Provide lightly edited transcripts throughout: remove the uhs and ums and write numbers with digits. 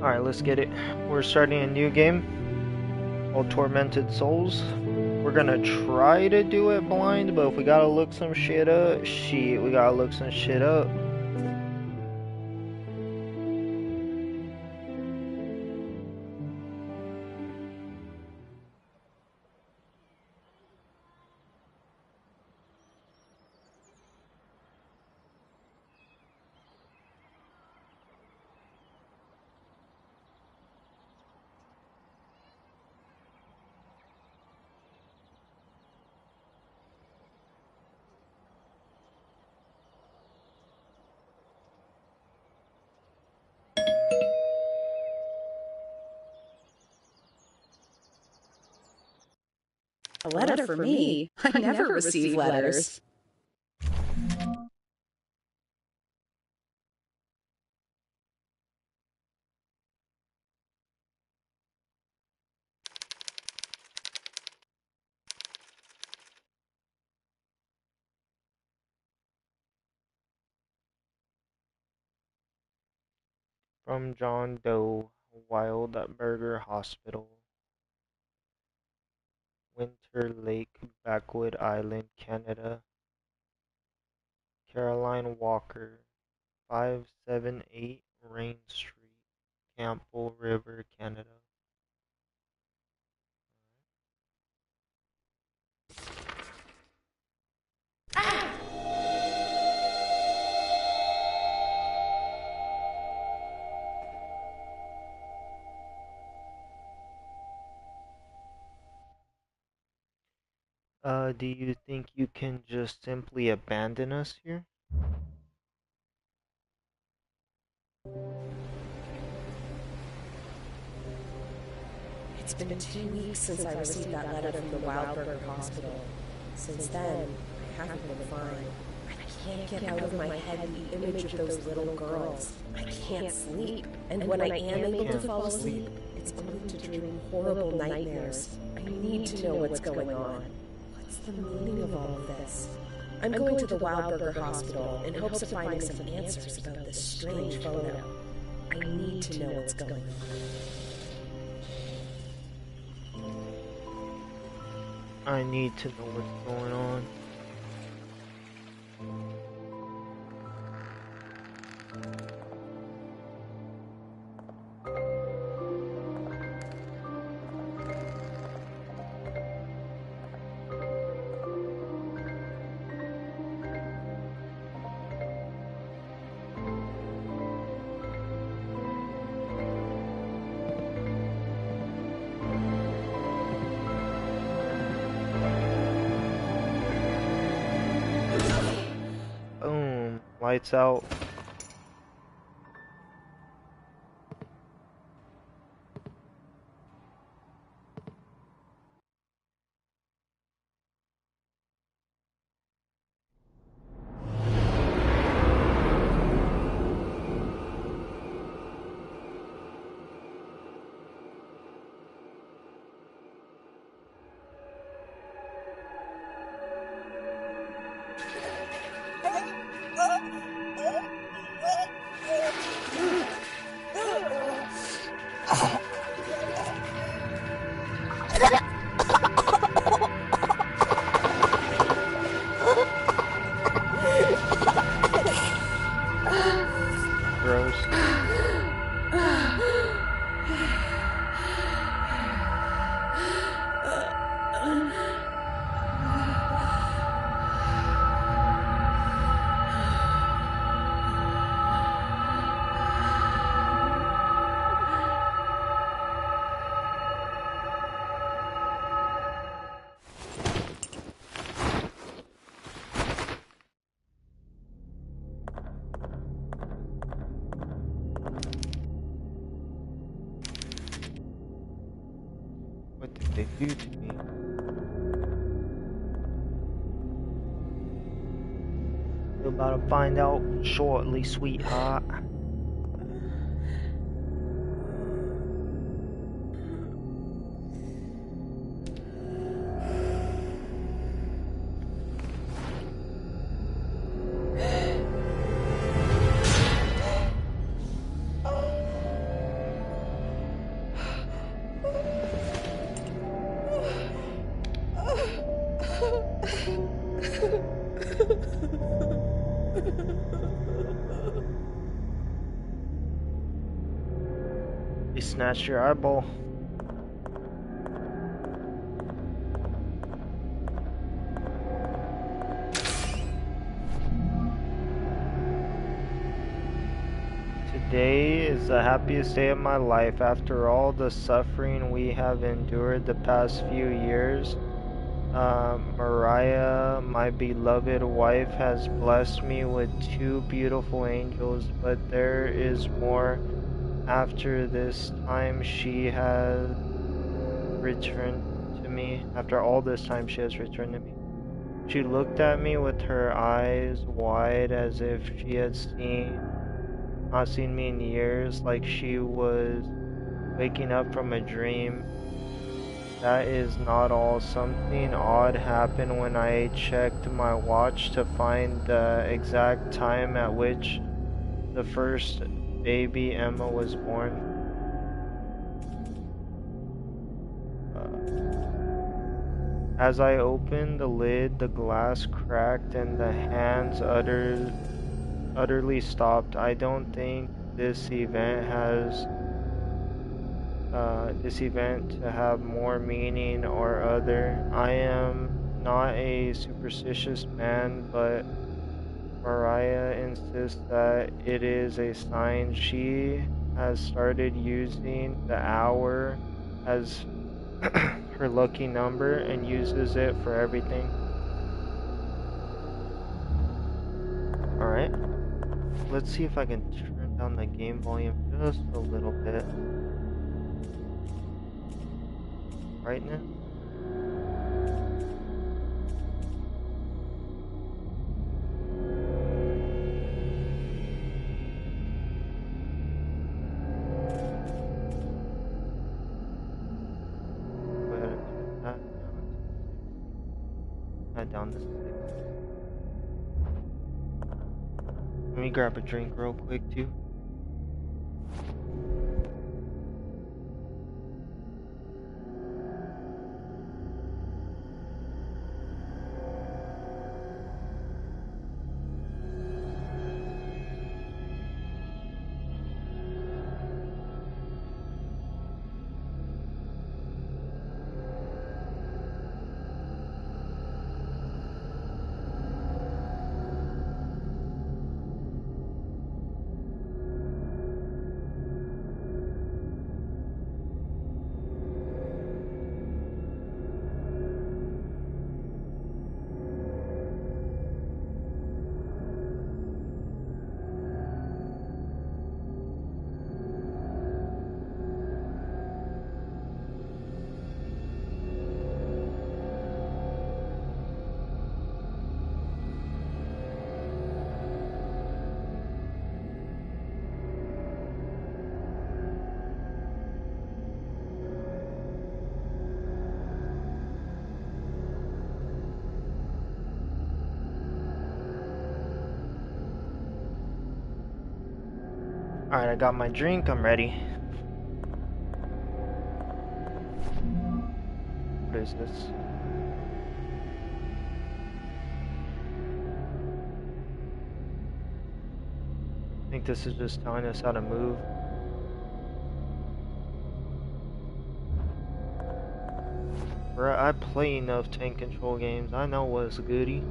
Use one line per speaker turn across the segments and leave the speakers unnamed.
Alright, let's get it. We're starting a new game called Tormented Souls. We're gonna try to do it blind, but if we gotta look some shit up, we gotta look some shit up.
A letter for me? I never receive letters.
From John Doe, Wildberger Hospital, Winter Lake, Backwood Island, Canada. Caroline Walker, 578 Rain Street, Campbell River, Canada. Do you think you can just simply abandon us here?
It's been 2 weeks since I received that letter from the Wildberger Hospital. Since then, I haven't been fine. I can't get out of my head the image of those little girls. I can't sleep. And when I am able to fall asleep, it's only to dream horrible nightmares. I need to know what's going on. What's the meaning of all of this? I'm going to the Wildberger Hospital in hopes of finding some answers about this strange photo. I need to know what's going on.
I need to know what's going on. Lights out. What did they do to me? You're about to find out shortly, sweetheart. They snatched your eyeball. Today is the happiest day of my life. After all the suffering we have endured the past few years, Mariah, my beloved wife, has blessed me with two beautiful angels, but there is more. After this time, she has returned to me. After all this time, she has returned to me. She looked at me with her eyes wide as if she had not seen me in years, like she was waking up from a dream. That is not all. Something odd happened when I checked my watch to find the exact time at which the first baby Emma was born. As I opened the lid, the glass cracked and the hands utterly stopped. I don't think this event to have more meaning or other. I am not a superstitious man, but Mariah insists that it is a sign. She has started using the hour as her lucky number and uses it for everything. Alright, let's see if I can turn down the game volume just a little bit. Brightness. Go ahead and turn that down to 6. Let me grab a drink real quick too. Alright, I got my drink, I'm ready. What is this? I think this is just telling us how to move. Bruh, I play enough tank control games. I know what's goody.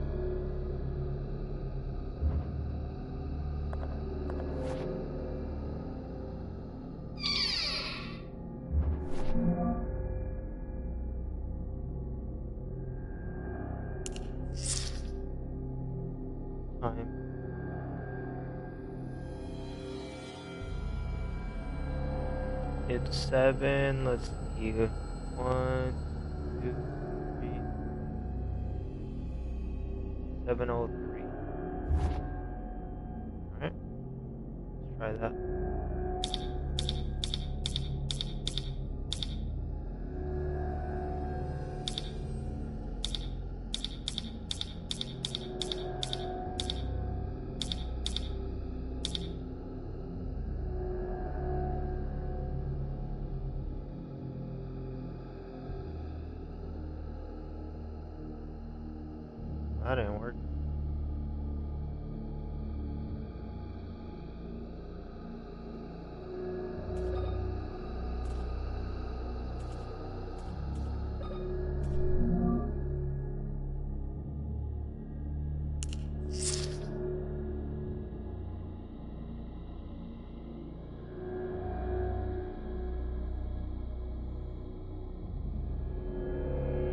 Time. It's 7. Let's see. 1, 2, 3. 7:03. Alright. Let's try that. That didn't work.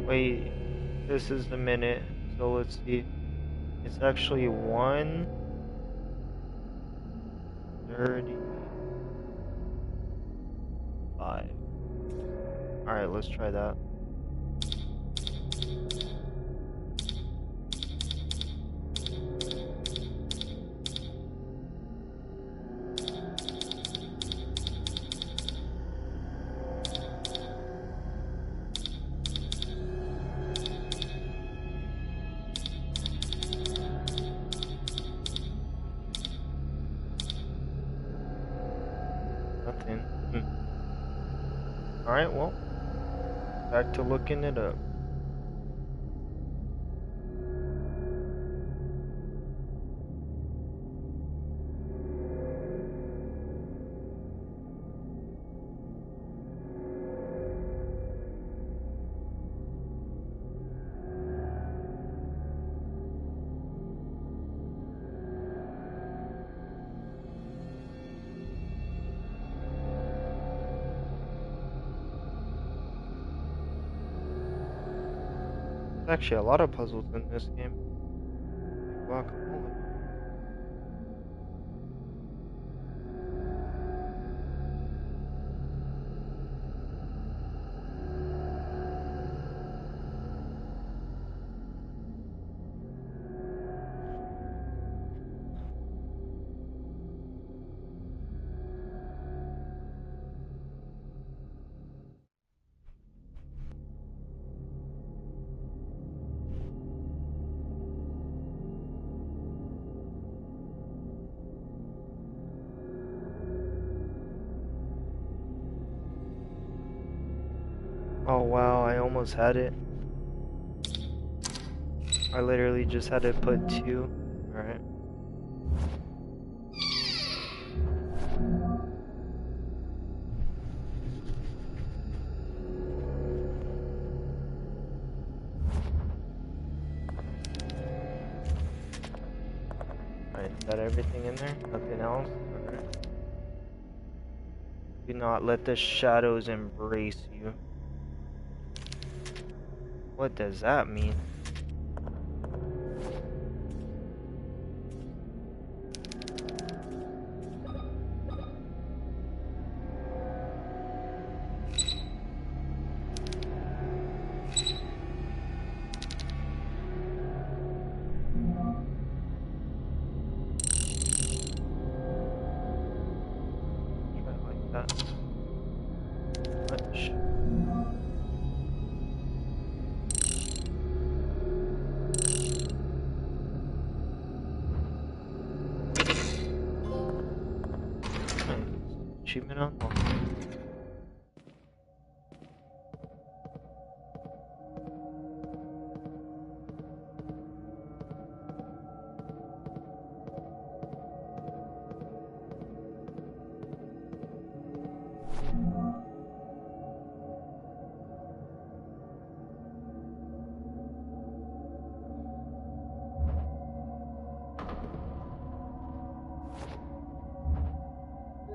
Wait, this is the minute, so let's see. It's actually 1:35. Alright, let's try that. Nothing. Alright, well, back to looking it up. There's actually a lot of puzzles in this game. Guacamole. Oh wow, I almost had it. I literally just had to put 2. Alright. Alright, is that everything in there? Nothing else? Alright. Do not let the shadows embrace you. What does that mean? Try it like that. Much. Achievement unlocked.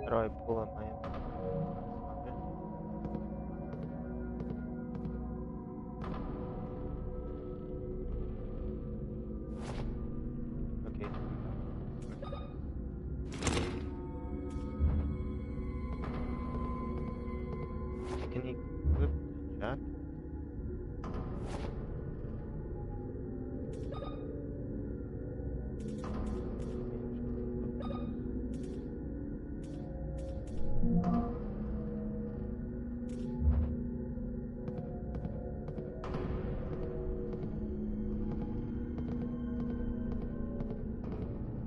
How do I pull up my okay. Can you equip the jack?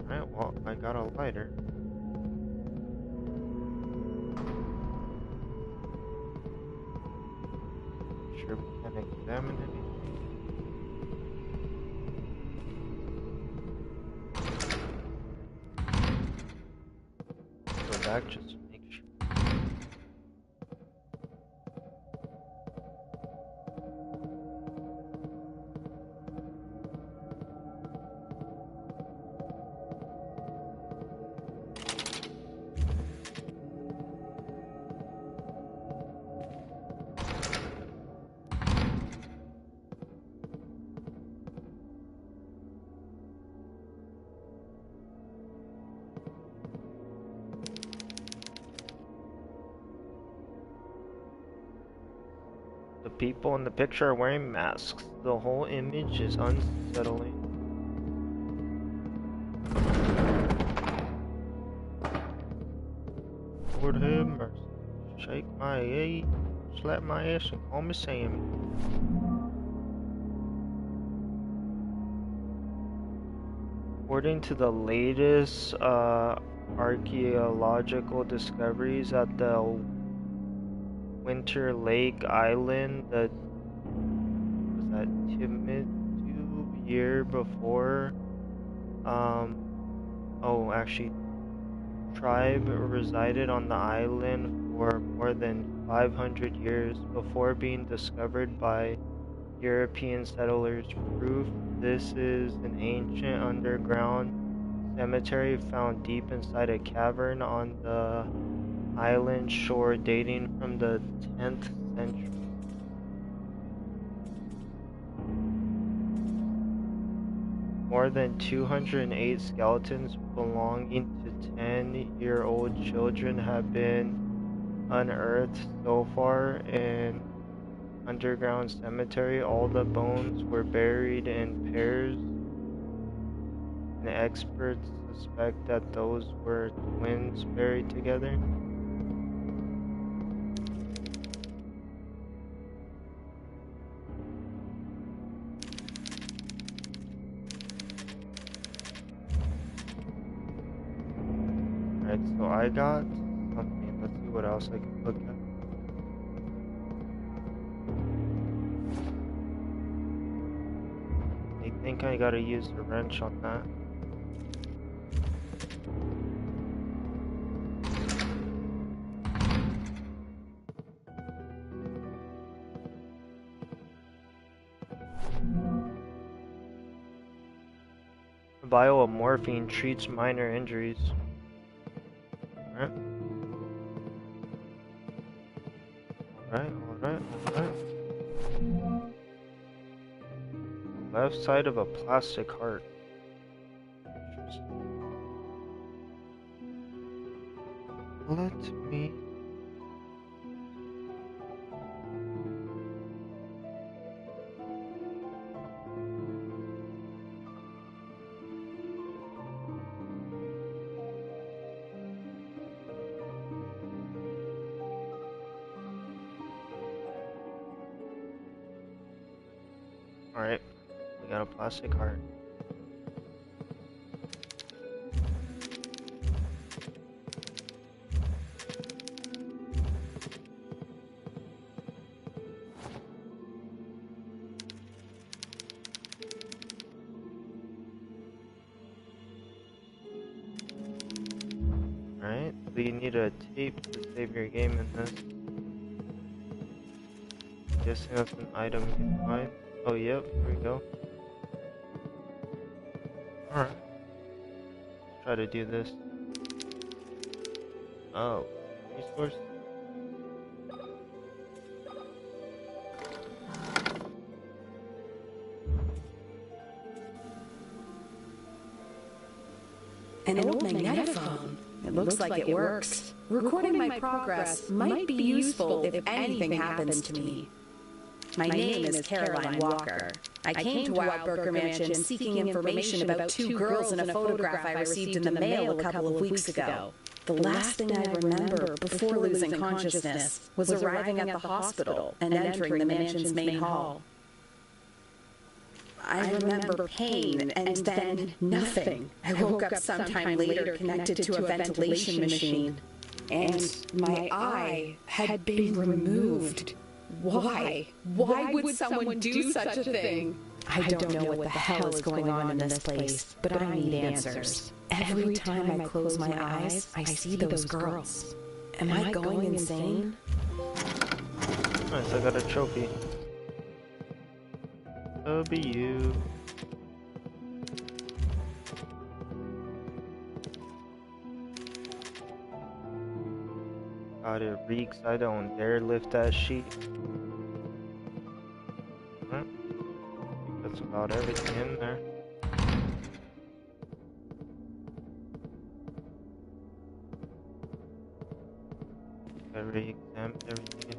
Alright, well, I got a lighter. Sure we can examine anything. Go back just to make sure. The people in the picture are wearing masks. The whole image is unsettling. Lord have mercy. Shake my ass, slap my ass, and call me Sammy. According to the latest archaeological discoveries at the Winter Lake Island, the was that Timbuktu year before, oh, actually, tribe resided on the island for more than 500 years before being discovered by European settlers. Proof this is an ancient underground cemetery found deep inside a cavern on the island shore dating from the 10th century. More than 208 skeletons belonging to 10-year-old children have been unearthed so far in underground cemetery. All the bones were buried in pairs, and experts suspect that those were twins buried together. Alright, so I got something. Let's see what else I can look at. I think I gotta use the wrench on that. Biomorphine treats minor injuries. Alright. Alright. Left side of a plastic heart. Interesting. Let me... Alright, we got a plastic heart. Alright, so you need a tape to save your game in this. Guessing that's an item you can find. Oh, yep, here we go. Alright. Let's try to do this. Oh, resource?
An old magnetophone. It looks like it works. Recording my progress might be useful if anything happens to me. My name is Caroline Walker. I came to Wildberger Mansion seeking information about two girls in a photograph I received in the mail a couple of weeks ago. The last thing I remember before losing consciousness was arriving at the hospital and entering the mansion's main hall. I remember pain and then nothing. I woke up sometime later connected to a ventilation machine, and my eye had been removed. Why? Why would someone do such a thing? I don't know what the hell is going on in this place, but I need answers. Every time I close my eyes, I see those girls. Am I going insane?
Nice, I got a trophy. W. God, it reeks. I don't dare lift that sheet. I think that's about everything in there. I re-examined everything in here.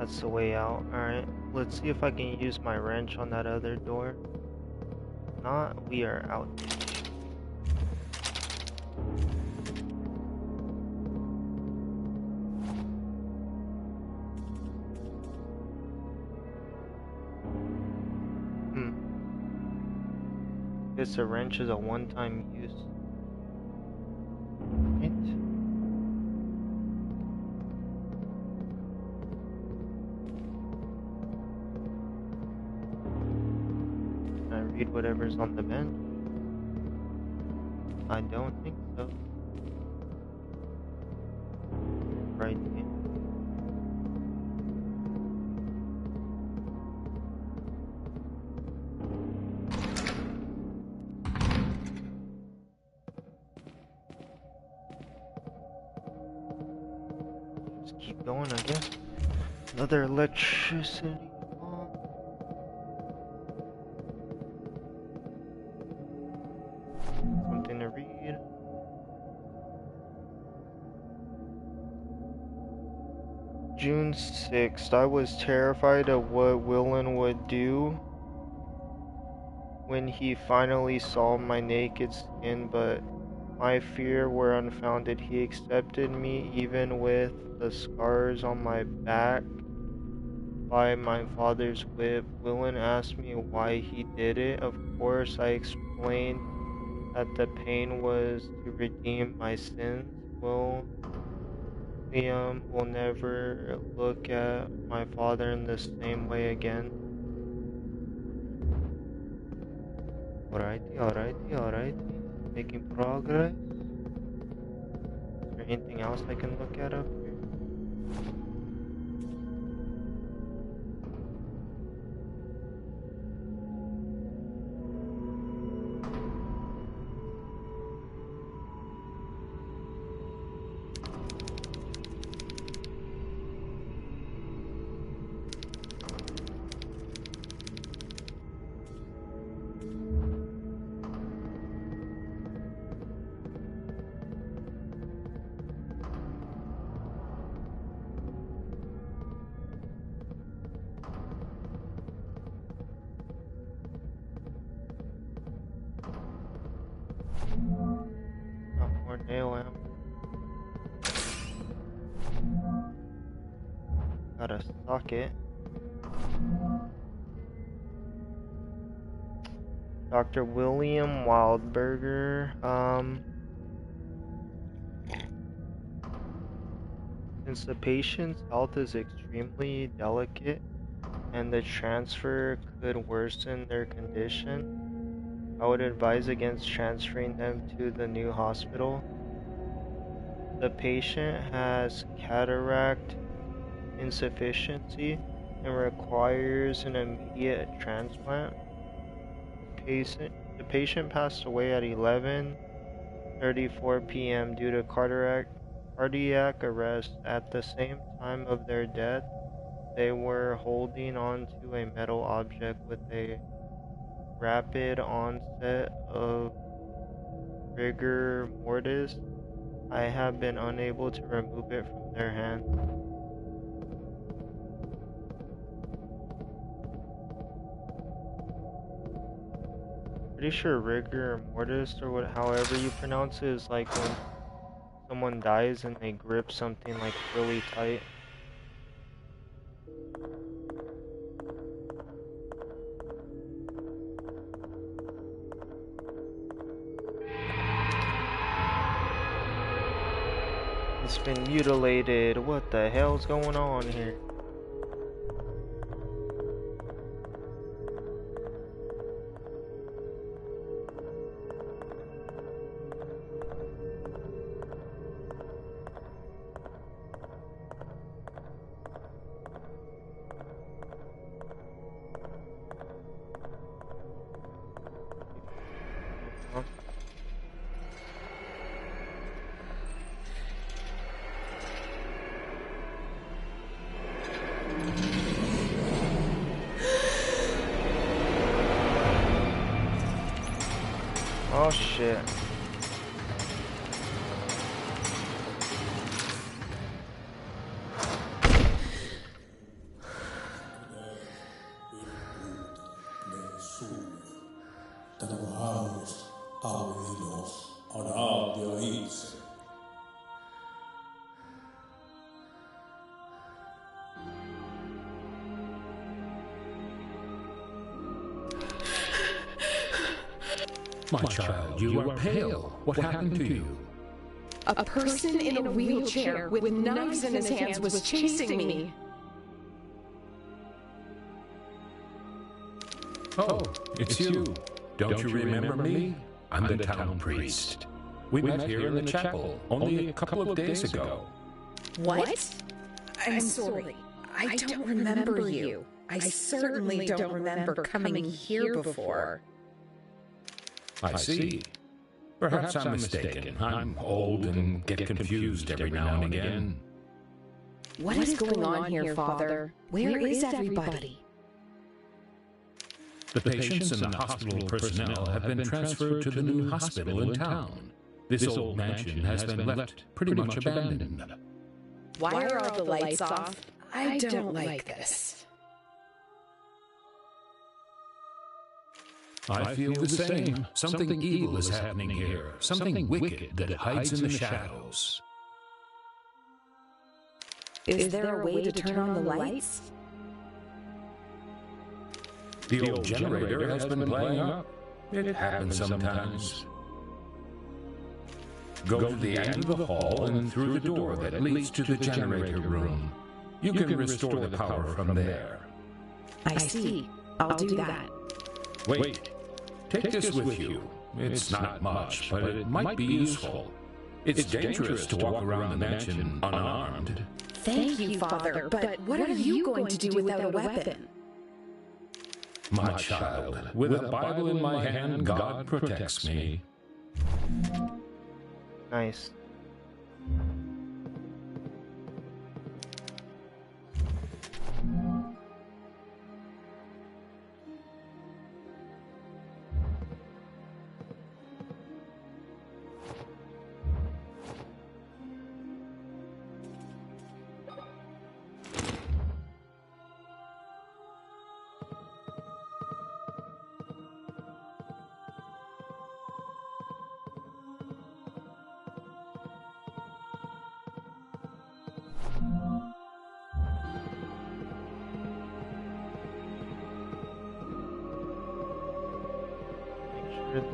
That's the way out. Alright, let's see if I can use my wrench on that other door. If not, we are out. Guess a wrench is a one-time use. Right? Can I read whatever's on the bench? I don't think so. Right here. Just keep going, I guess. Another electricity bomb. Something to read. June 6th. I was terrified of what Willen would do when he finally saw my naked skin, but my fear were unfounded. He accepted me even with the scars on my back by my father's whip. Willen asked me why he did it. Of course, I explained that the pain was to redeem my sins. William will never look at my father in the same way again. Alrighty. Making progress. Is there anything else I can look at up here? Not more nail ammo. Got a socket. Dr. William Wildberger. Since the patient's health is extremely delicate and the transfer could worsen their condition, I would advise against transferring them to the new hospital. The patient has cataract insufficiency and requires an immediate transplant. The patient passed away at 11:34 p.m. due to cardiac arrest. At the same time of their death, they were holding on to a metal object with a rapid onset of rigor mortis. I have been unable to remove it from their hand. Pretty sure rigor mortis, or however you pronounce it, is like when someone dies and they grip something like really tight. It's been mutilated. What the hell's going on here? Oh shit.
My child, you are pale. What happened to you?
A person in a wheelchair with knives in his hands was chasing me.
Oh, it's you. Don't you remember me? I'm the town priest. We met here in the chapel only a couple of days ago.
What? I'm sorry. I don't remember you. I certainly don't remember coming here before.
I see. Perhaps I'm mistaken. I'm old and get confused every now and again.
What is going on here, Father? Where is everybody?
The patients and the hospital personnel have been transferred to the new hospital in town. This old mansion has been left pretty much abandoned.
Why are all the lights off? I don't like this.
I feel the same. Something evil is happening here. Something wicked that hides in the shadows.
Is there a way to turn on the lights?
The old generator has been playing up. It happens sometimes. Go to the end of the hall and through the door that leads to the generator room. You can restore the power from there.
I see. I'll do that.
Wait. Take this with you. It's not much, but it might be useful. It's dangerous to walk around the mansion unarmed.
Thank you, Father, but what are you going to do without a weapon?
My child, with a Bible in my hand, God protects me.
Nice. Make sure.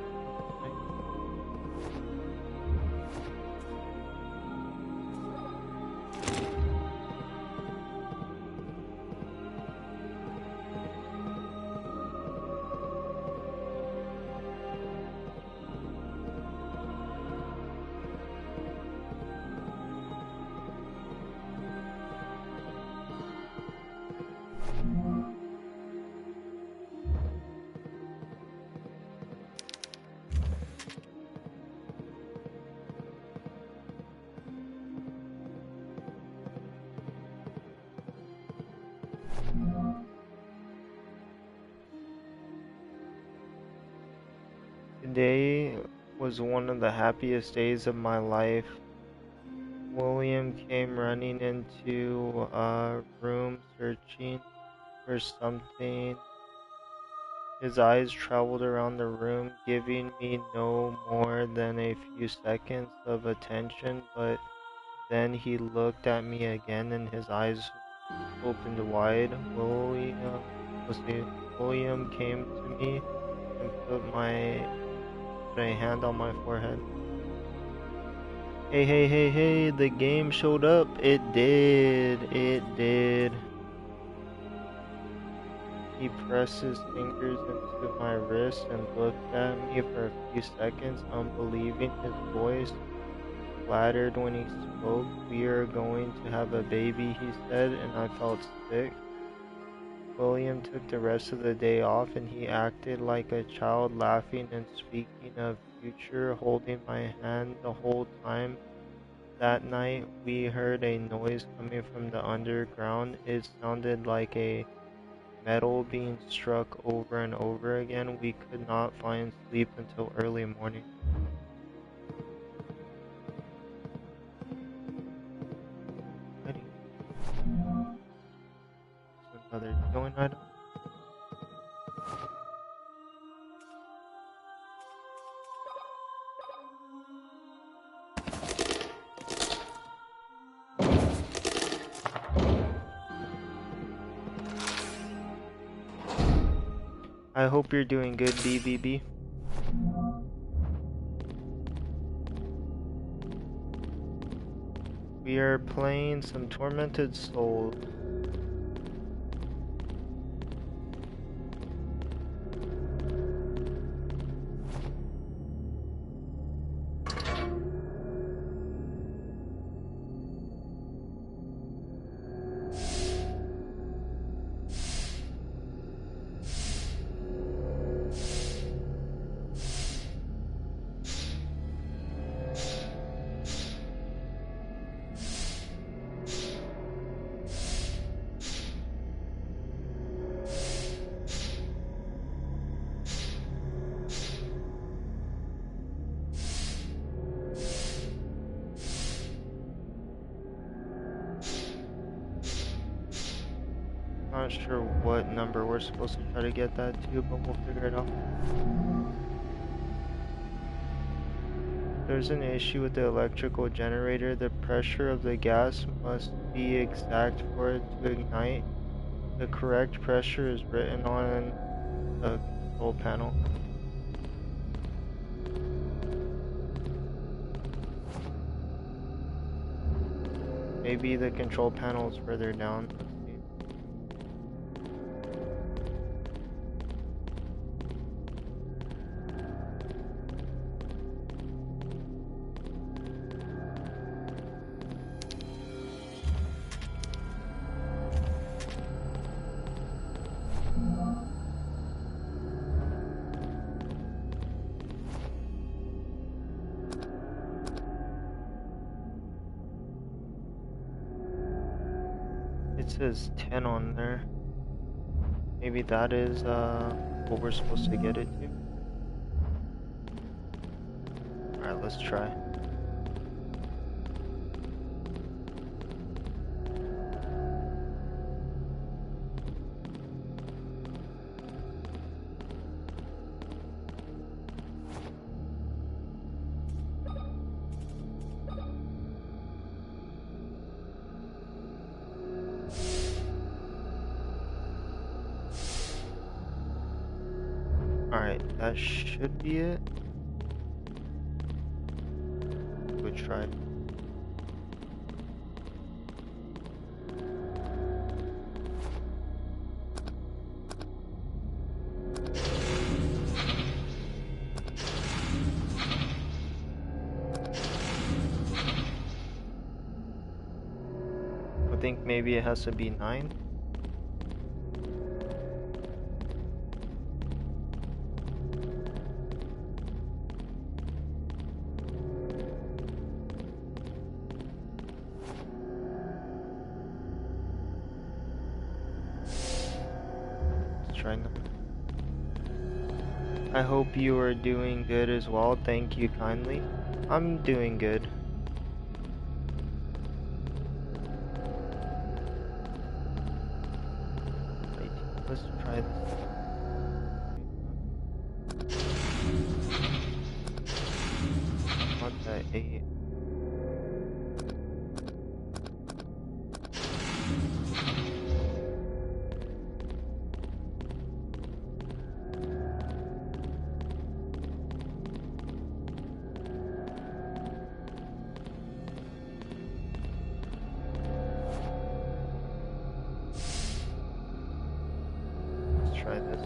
Today was one of the happiest days of my life. William came running into a room searching for something. His eyes traveled around the room, giving me no more than a few seconds of attention, but then he looked at me again and his eyes opened wide. William came to me and put a hand on my forehead. Hey, the game showed up. It did. He pressed his fingers into my wrist and looked at me for a few seconds, unbelieving his voice. Flattered when he spoke. We are going to have a baby, he said, and I felt sick. William took the rest of the day off and he acted like a child, laughing and speaking of future, holding my hand the whole time. That night we heard a noise coming from the underground. It sounded like a metal being struck over and over again. We could not find sleep until early morning. Another join item. I hope you're doing good, BBB. We are playing some Tormented Souls. Not sure what number we're supposed to try to get that to, but we'll figure it out. There's an issue with the electrical generator. The pressure of the gas must be exact for it to ignite. The correct pressure is written on the control panel. Maybe the control panel is further down. It says 10 on there. Maybe that is what we're supposed to get it to. Alright, let's try. Alright, that should be it. Good try. I think maybe it has to be 9. I hope you are doing good as well. Thank you kindly. I'm doing good. Wait, let's try this. Not that 8. Try this.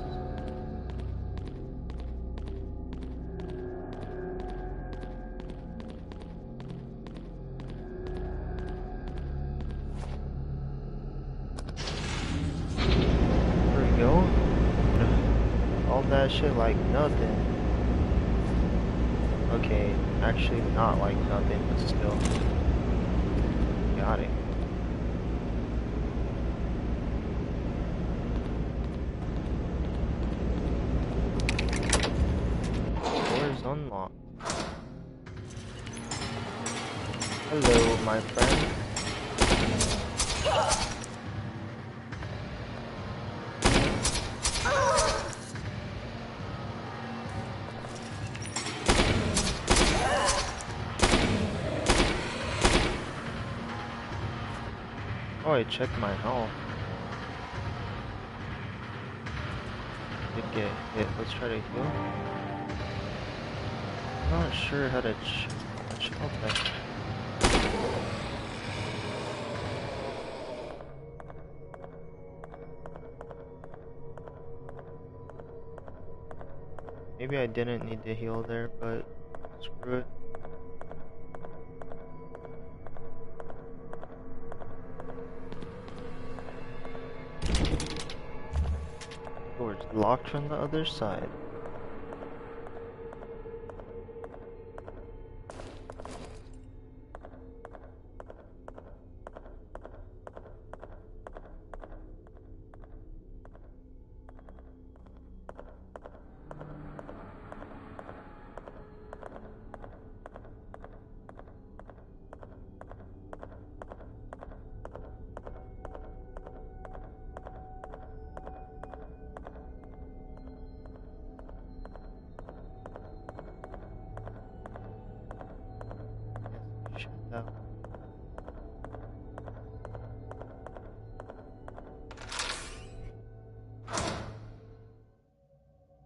There we go. All that shit like nothing. Okay, actually not like nothing, but still. Got it. Unlocked. Hello, my friend. Oh, I checked my health. Did get hit. Let's try to heal. Not sure how to check. Okay. Maybe I didn't need to heal there, but screw it. Door's locked from the other side. Shut that.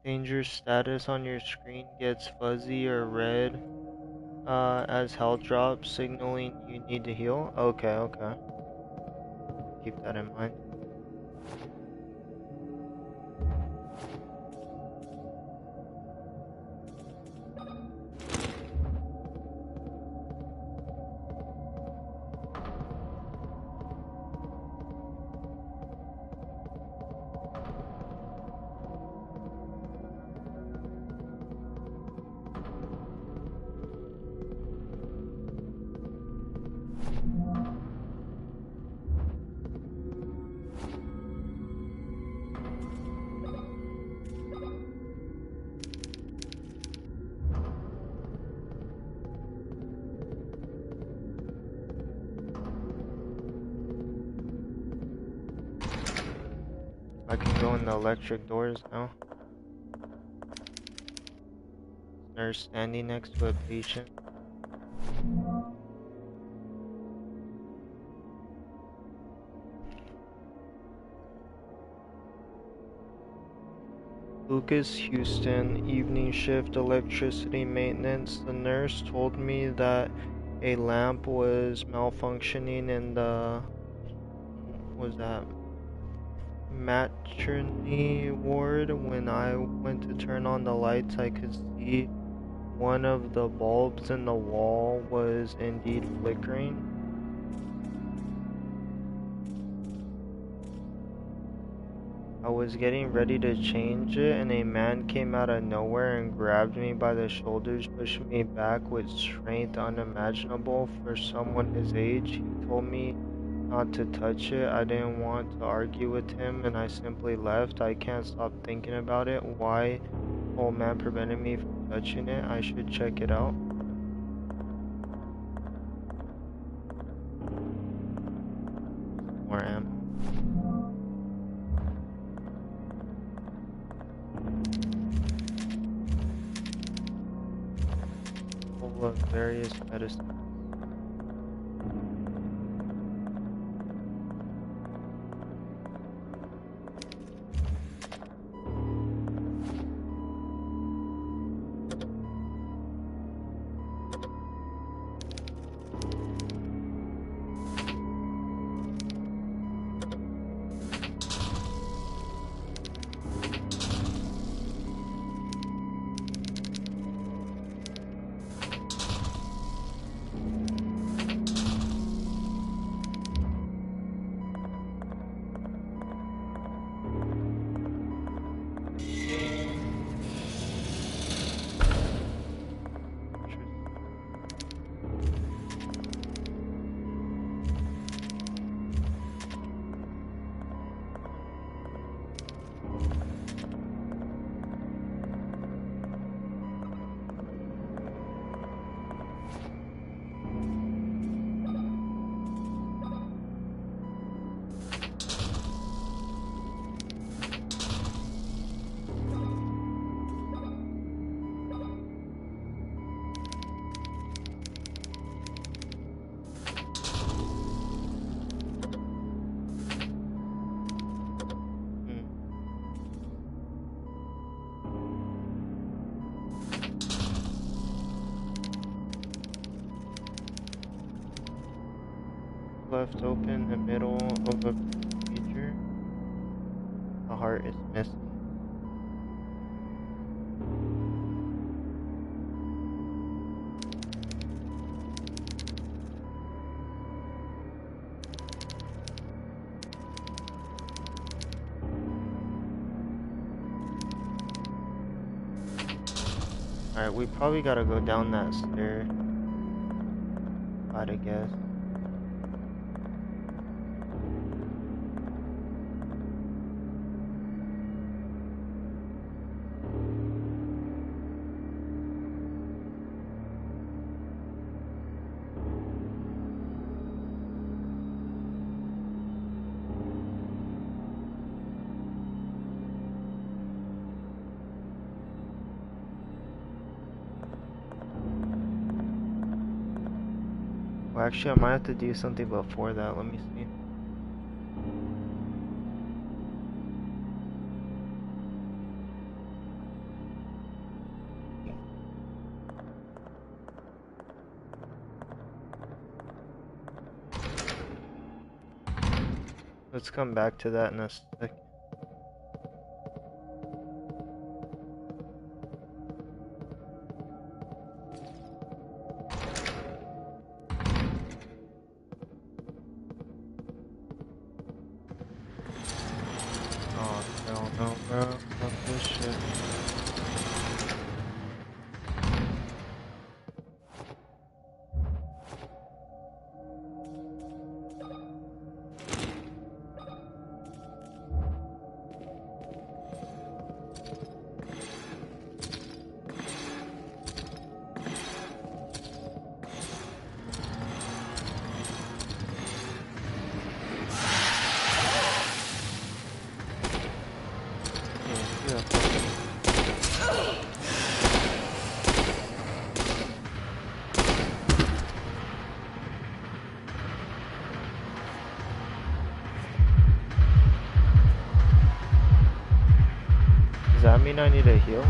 Danger status on your screen gets fuzzy or red as health drops, signaling you need to heal. Okay, okay. Keep that in mind. I can go in the electric doors now. Nurse standing next to a patient. Lucas Houston, evening shift electricity maintenance. The nurse told me that a lamp was malfunctioning in the, what was that, maternity ward. When I went to turn on the lights, I could see one of the bulbs in the wall was indeed flickering. I was getting ready to change it, and a man came out of nowhere and grabbed me by the shoulders, pushing me back with strength unimaginable for someone his age. He told me not to touch it. I didn't want to argue with him, and I simply left. I can't stop thinking about it. Why old man prevented me from touching it? I should check it out. More ammo. Full of various medicines. Left open in the middle of a procedure. The heart is missing. Alright, we probably gotta go down that stair. I'd guess. Well, actually, I might have to do something before that. Let me see. Let's come back to that in a sec. Oh, hell no, bro. Fuck this shit. Yeah, does that mean I need a heal?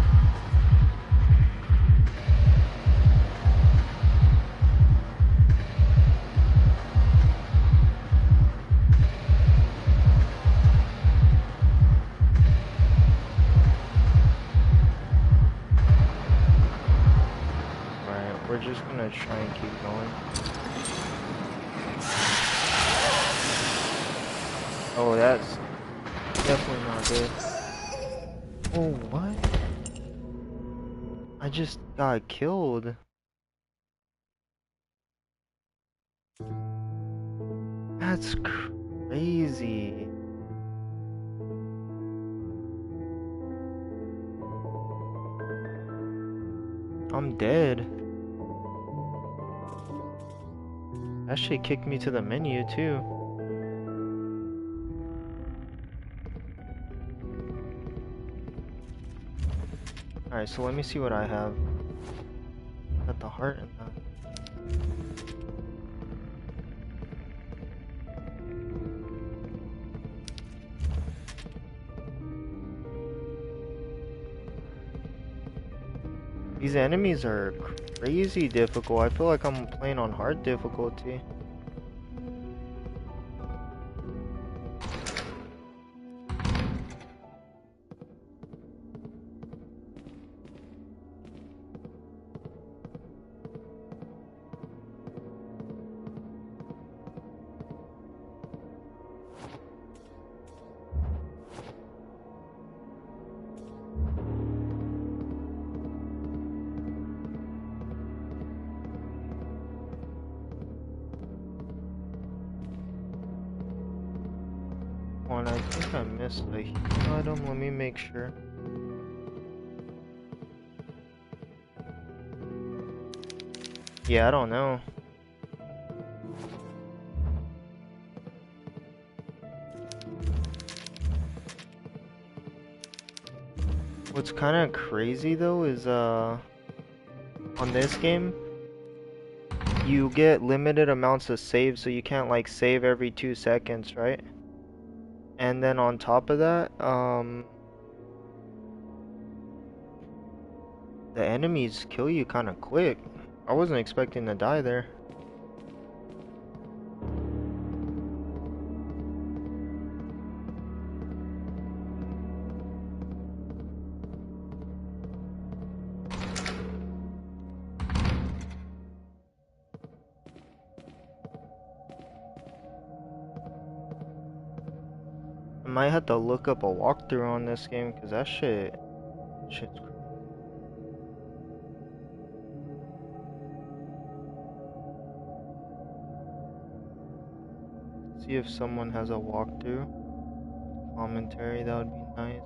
Right, we're just gonna try and keep going. Oh, that's definitely not good. Oh, what? I just got killed. That's crazy. I'm dead. That shit kicked me to the menu too. Alright, so let me see what I have. Got the heart and that. These enemies are crazy difficult. I feel like I'm playing on hard difficulty. One, I think I missed a heal item. Let me make sure. Yeah, I don't know. What's kind of crazy though is on this game you get limited amounts of saves, so you can't like save every 2 seconds, right? And then on top of that, the enemies kill you kind of quick. I wasn't expecting to die there. I might have to look up a walkthrough on this game because that shit's see if someone has a walkthrough commentary. That would be nice.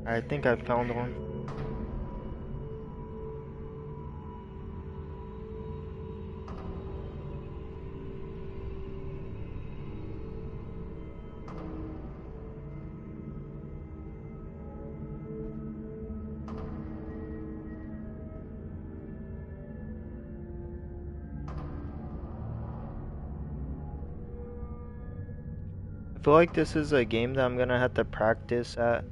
I think I found one. I feel like this is a game that I'm gonna have to practice at.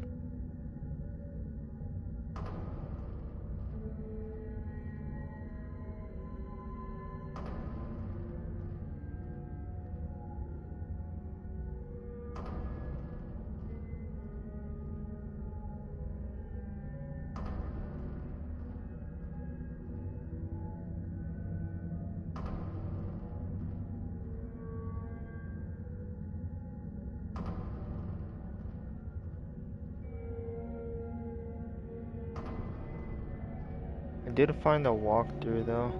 I did find a walkthrough though.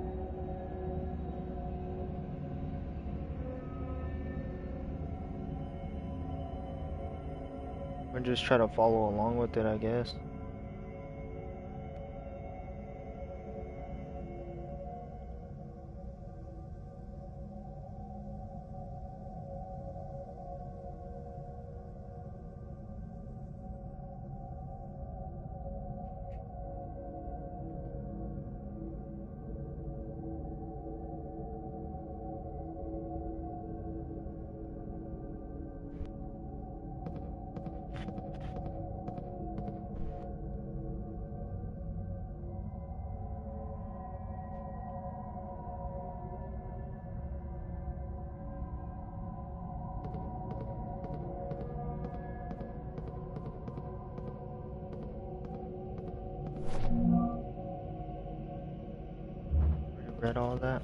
Or just try to follow along with it, I guess. Read all that.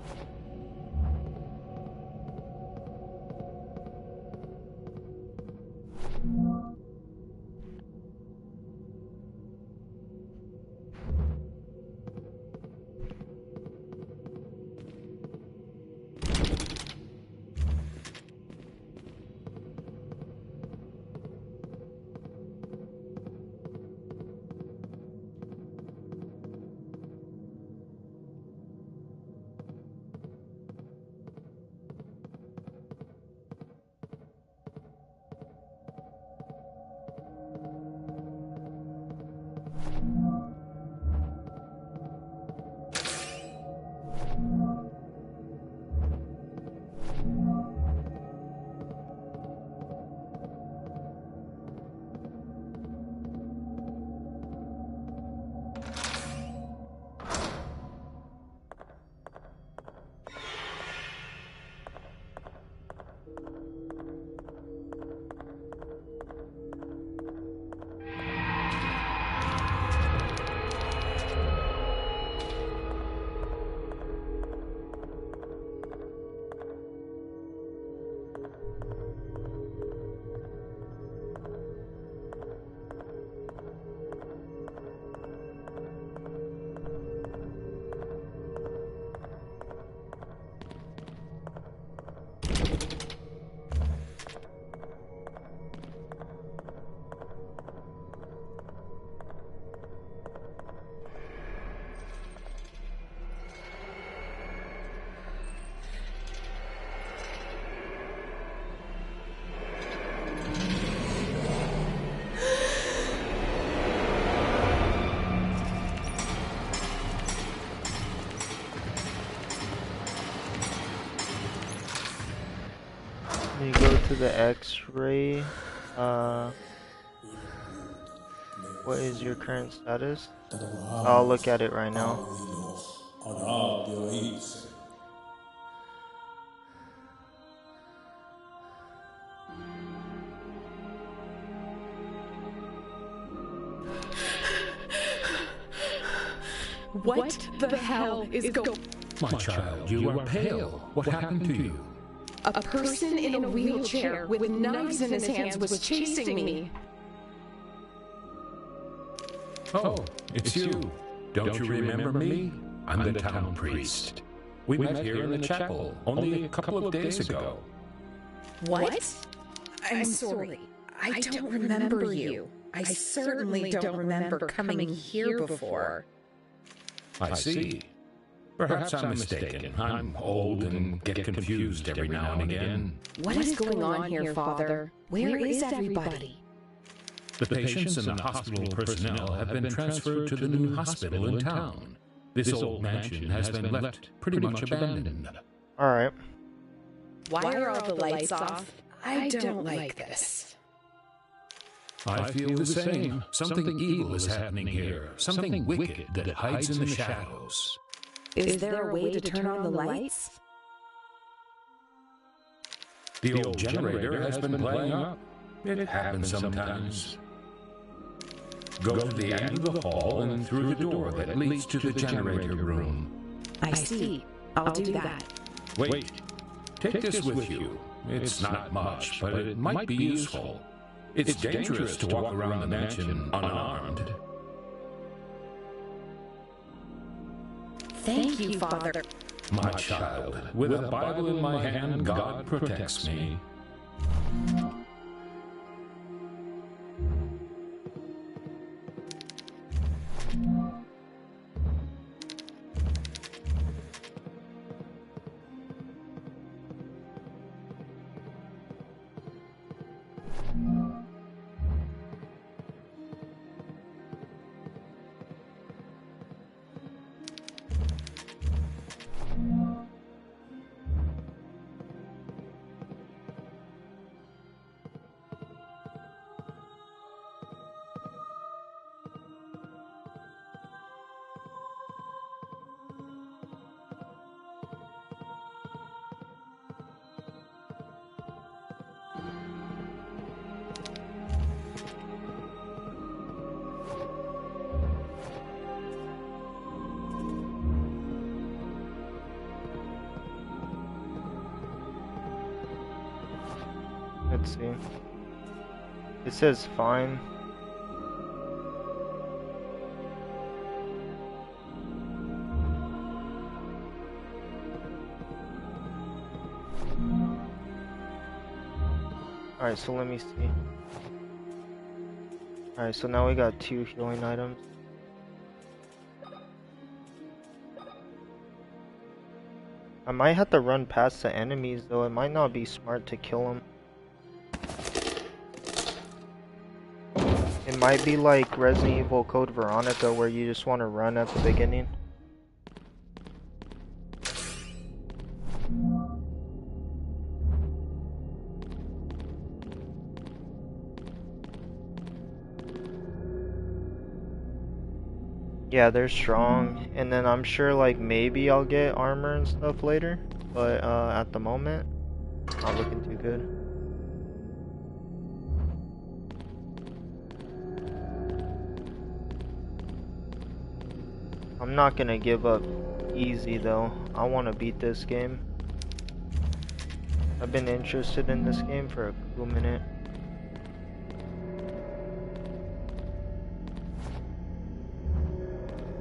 the X-ray. What is your current status? I'll look at it right now.
What the hell is going?
My child, you are pale. What happened to you?
A person in a wheelchair with knives in his hands was chasing me.
Oh, it's you. Don't you remember me? I'm the town priest. We met here in the chapel only a couple of days ago.
What? I'm sorry. I don't remember you. I certainly don't remember coming here before.
I see. Perhaps I'm mistaken. I'm old and get confused every now and again.
What is going on here, Father? Where is everybody?
The patients and the hospital personnel have been transferred to the new hospital in town. This old mansion has been left pretty much abandoned.
Alright.
Why are all the lights off? I don't like this.
I feel the same. Something evil is happening here. Something wicked that hides in the shadows.
Is there a way to turn on the lights?
The old generator has been playing up. It happens sometimes. Go to the end of the hall and through the door that leads to the generator room.
I see. I'll do that.
Wait. Take this with you. It's not much, but it might be useful. It's dangerous to walk around the mansion unarmed.
Thank you, Father.
My child, with a Bible in my hand, God protects me.
Let's see. It says fine. Alright, so let me see. Alright, so now we got 2 healing items. I might have to run past the enemies though, it might not be smart to kill them. It might be like Resident Evil Code Veronica where you just want to run at the beginning. Yeah, they're strong, and then I'm sure like maybe I'll get armor and stuff later, but at the moment, not looking too good. I'm not gonna give up easy though. I want to beat this game. I've been interested in this game for a cool minute.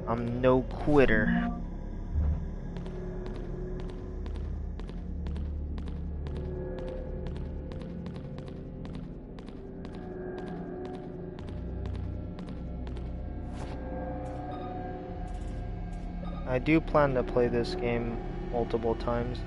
I'm no quitter. I do plan to play this game multiple times.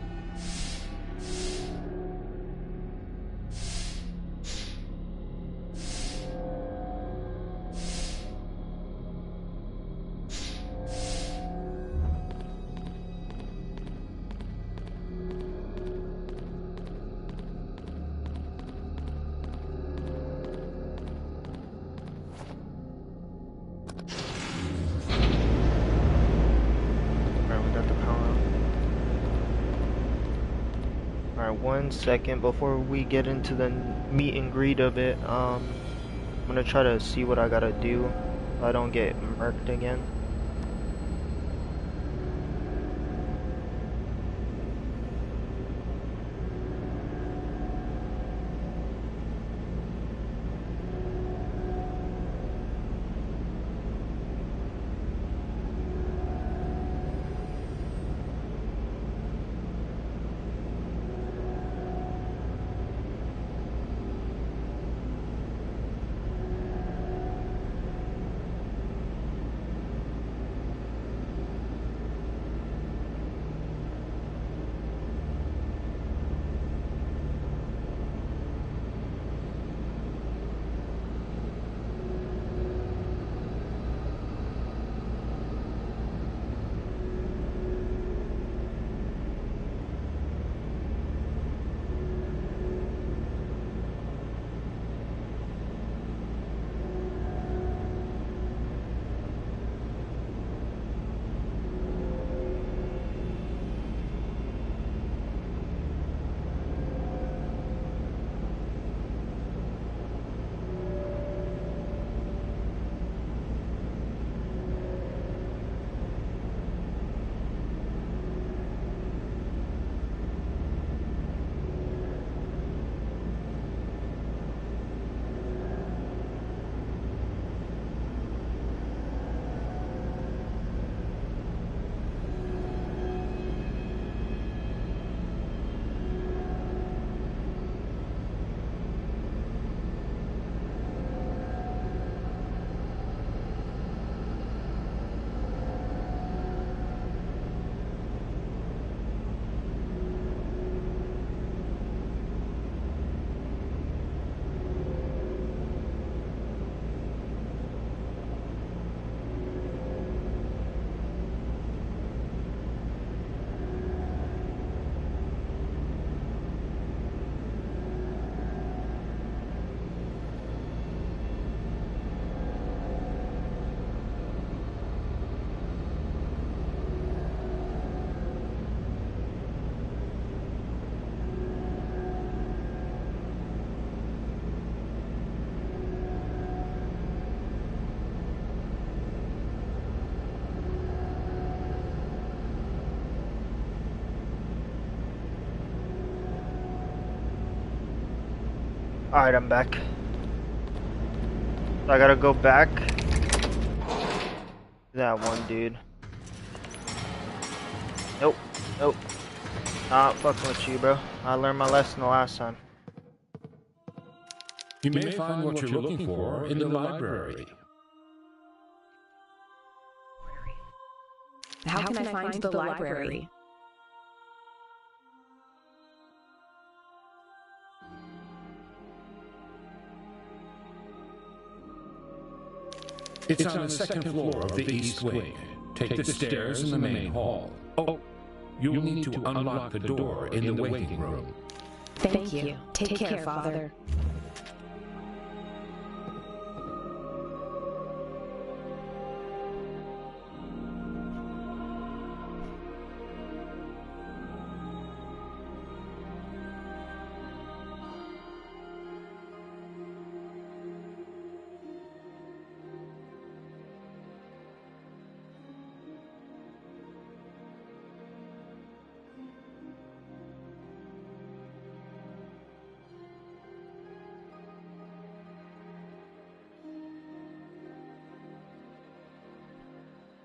1 second before we get into the meet and greet of it. I'm gonna try to see what I gotta do so I don't get murked again. Alright, I'm back. So I gotta go back to that one dude. Nope, nope. Not fucking with you, bro. I learned my lesson the last time.
You may find what you're looking for in the library.
How can I find the library?
It's on the second floor of the east wing. Take the stairs in the main hall. Oh, you'll need to unlock the door in the waiting room.
Thank you. Take care, Father.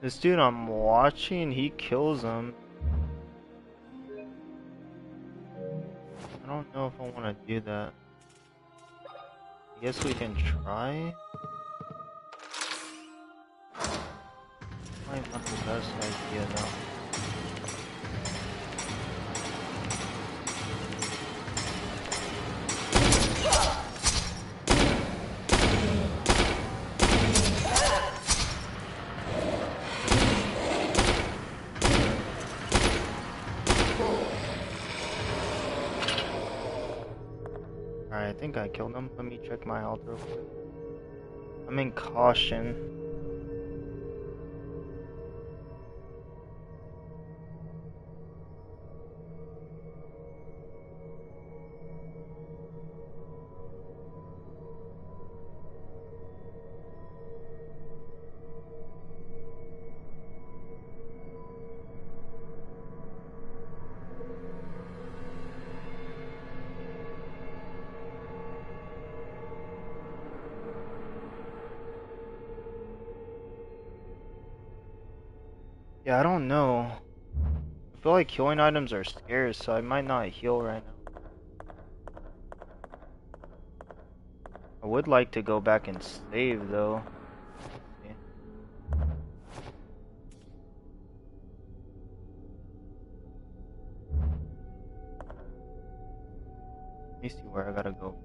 This dude I'm watching, he kills him. I don't know if I want to do that. I guess we can try. Might not the best idea though. Alright, I think I killed him. Let me check my health real quick. I'm in caution. Yeah, I don't know. I feel like healing items are scarce, so I might not heal right now. I would like to go back and save though. Yeah. Let me see where I gotta go first.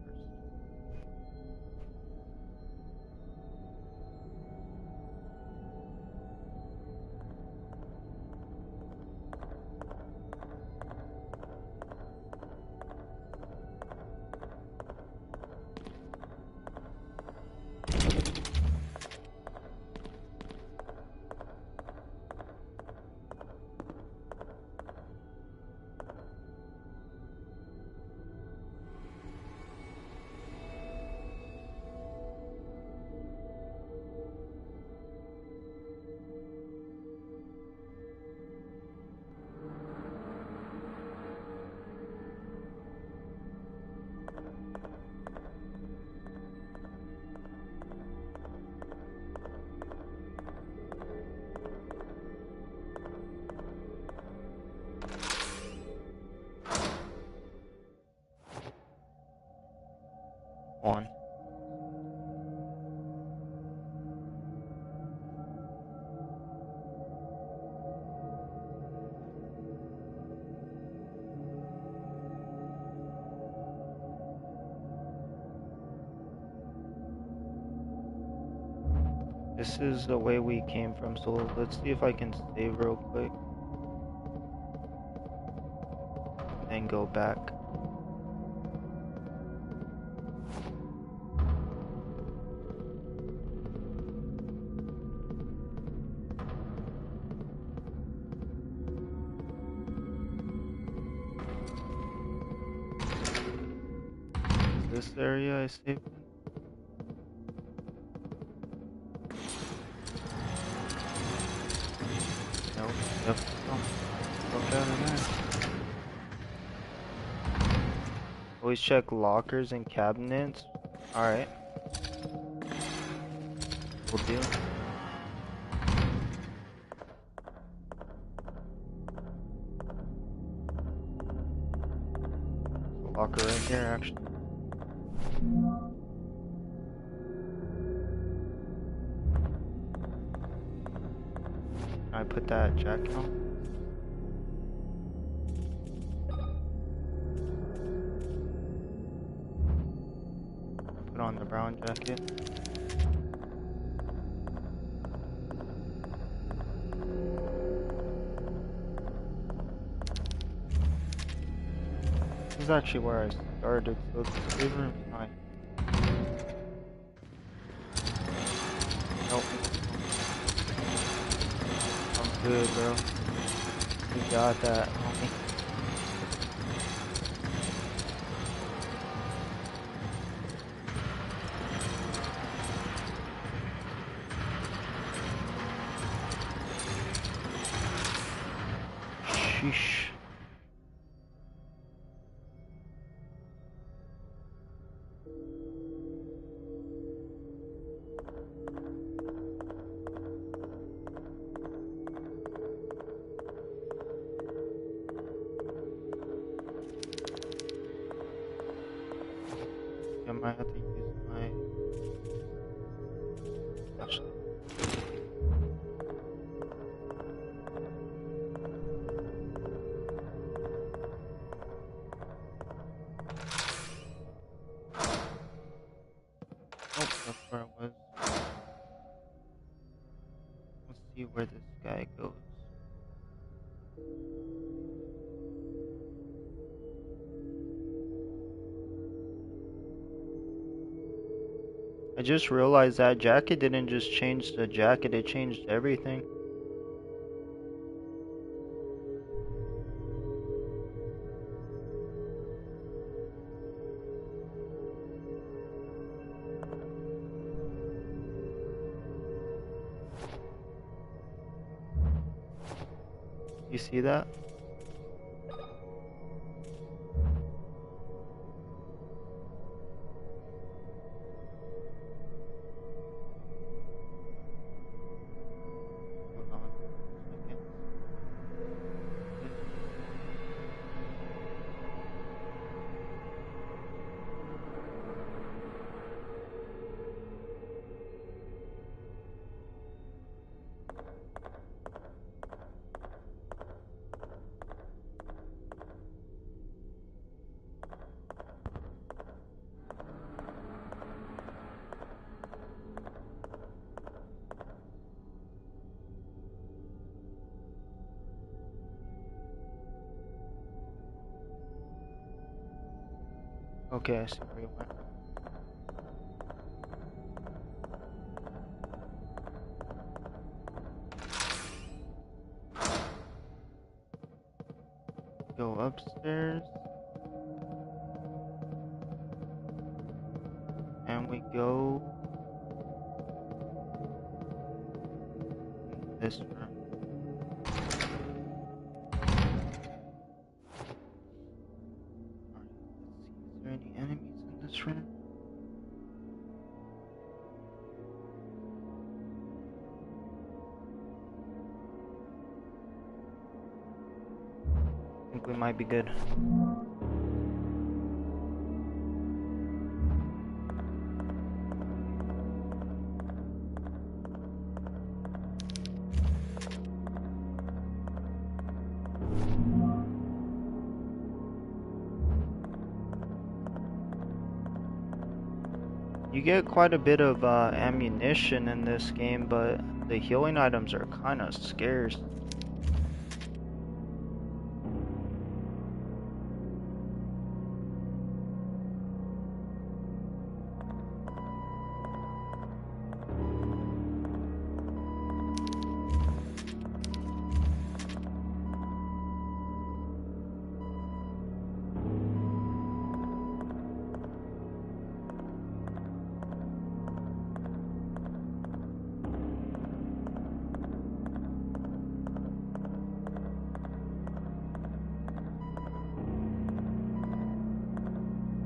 On. This is the way we came from, so let's see if I can save real quick. And go back. This area I saved. Nope. Yep. Oh, look out of there. Always check lockers and cabinets. Alright. We'll do. Locker right here, actually. Can I put that jacket on? Put on the brown jacket. This is actually where I started, so the save room's not. Nope. I'm good, bro. You got that, homie. Sheesh. I might have to use my flashlight. Oh, that's where I was. Let's see where this guy goes. I just realized that jacket didn't just change the jacket, it changed everything. You see that? Hold on a second. Okay, I see where you went. Go upstairs. And we go in this room. Alright, let's see. Is there any enemies in this room? I think we might be good. You get quite a bit of ammunition in this game, but the healing items are kind of scarce.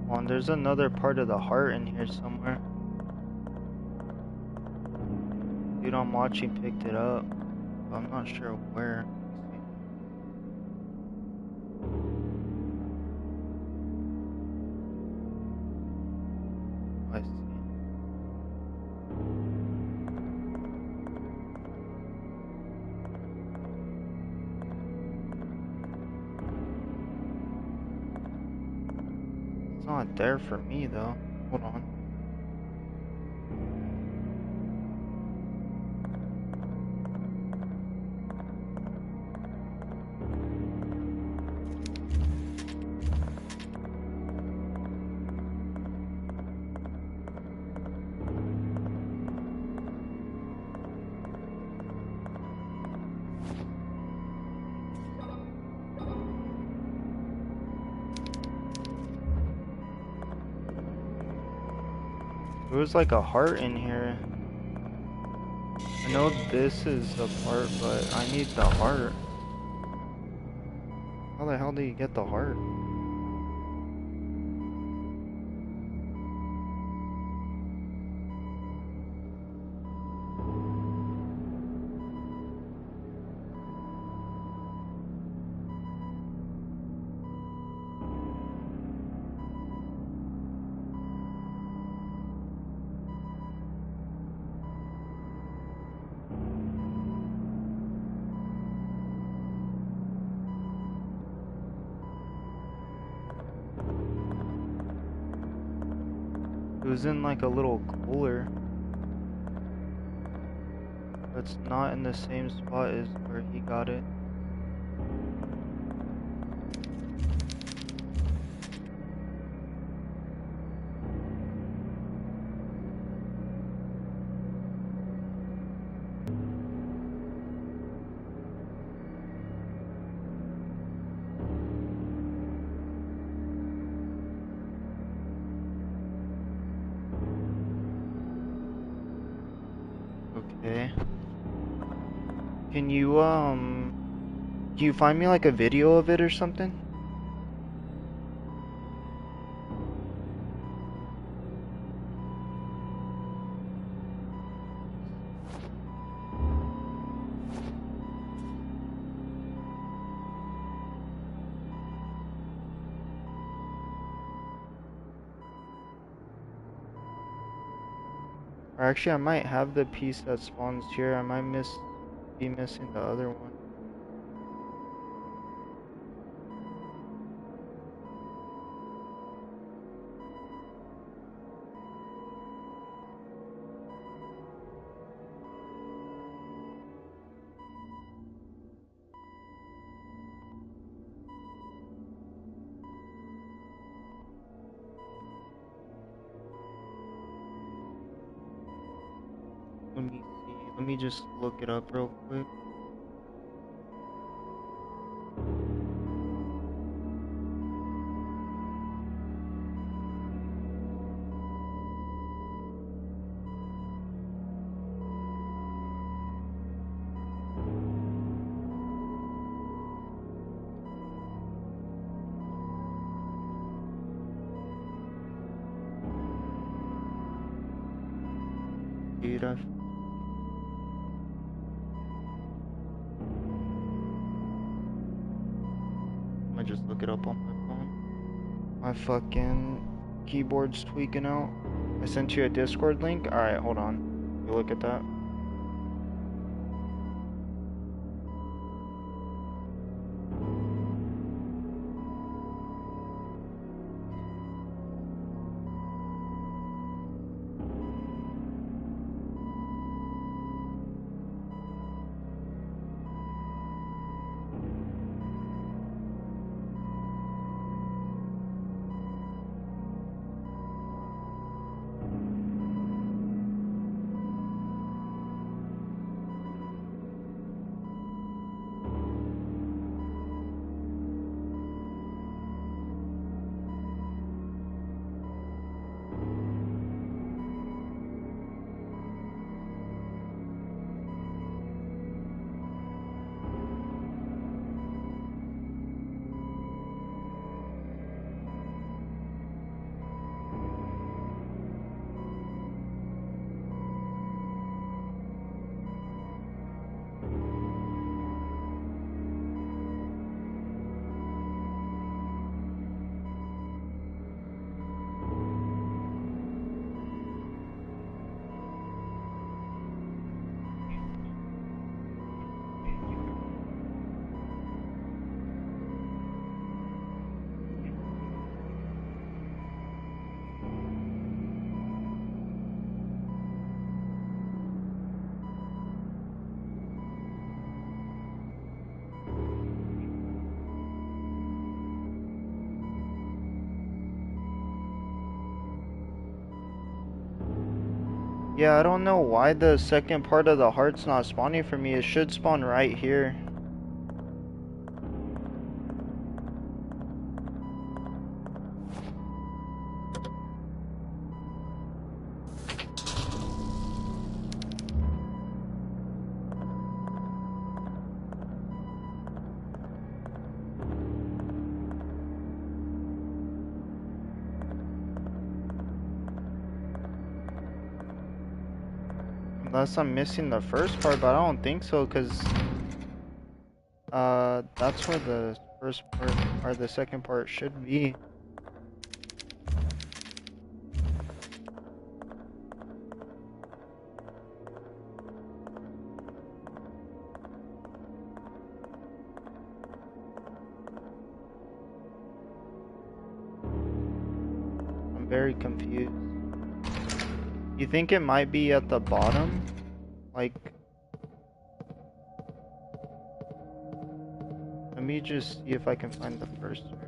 Well, and there's another part of the heart in here somewhere. Dude I'm watching picked it up. I'm not sure where. I see. It's not there for me though. Hold on. There was like a heart in here. I know this is a part, but I need the heart. How the hell do you get the heart? It was in like a little cooler. That's not in the same spot as where he got it. Okay. Can you find me like a video of it or something? Or actually, I might have the piece that spawns here. I might be missing the other one. Let me see. Let me just look it up real quick. Dude, I'm gonna just look it up on my phone. My fucking keyboard's tweaking out. I sent you a Discord link. Alright, hold on. You look at that. Yeah, I don't know why the second part of the heart's not spawning for me. It should spawn right here. Unless I'm missing the first part, but I don't think so, because that's where the first part or the second part should be. I'm very confused. You think it might be at the bottom? Like, let me just see if I can find the first one.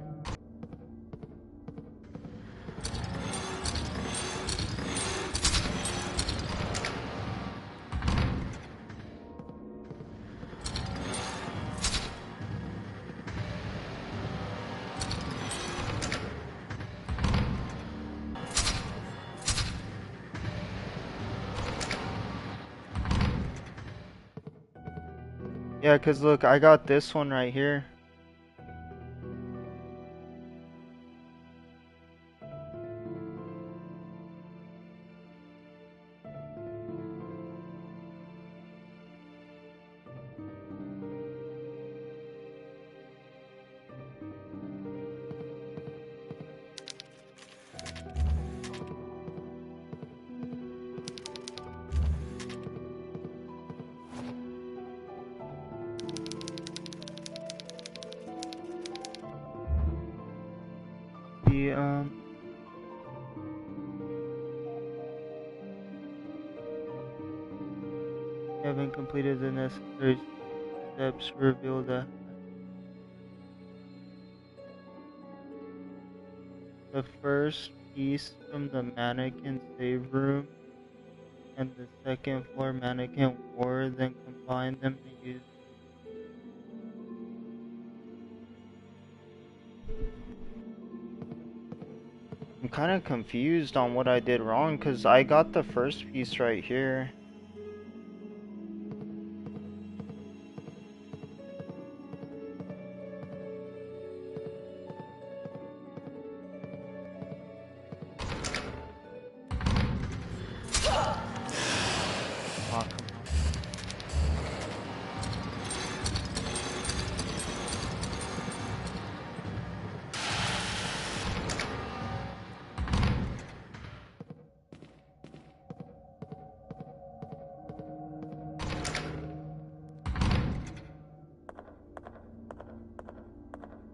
Yeah, cause look, I got this one right here. The haven't completed the necessary steps reveal the first piece from the mannequin save room and the second floor mannequin wore, then combined them to use. I'm kind of confused on what I did wrong because I got the first piece right here. Oh, come on.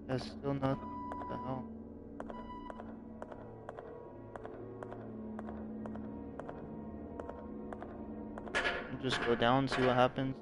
That's still nothing. What the hell? I'll just go down, see what happens.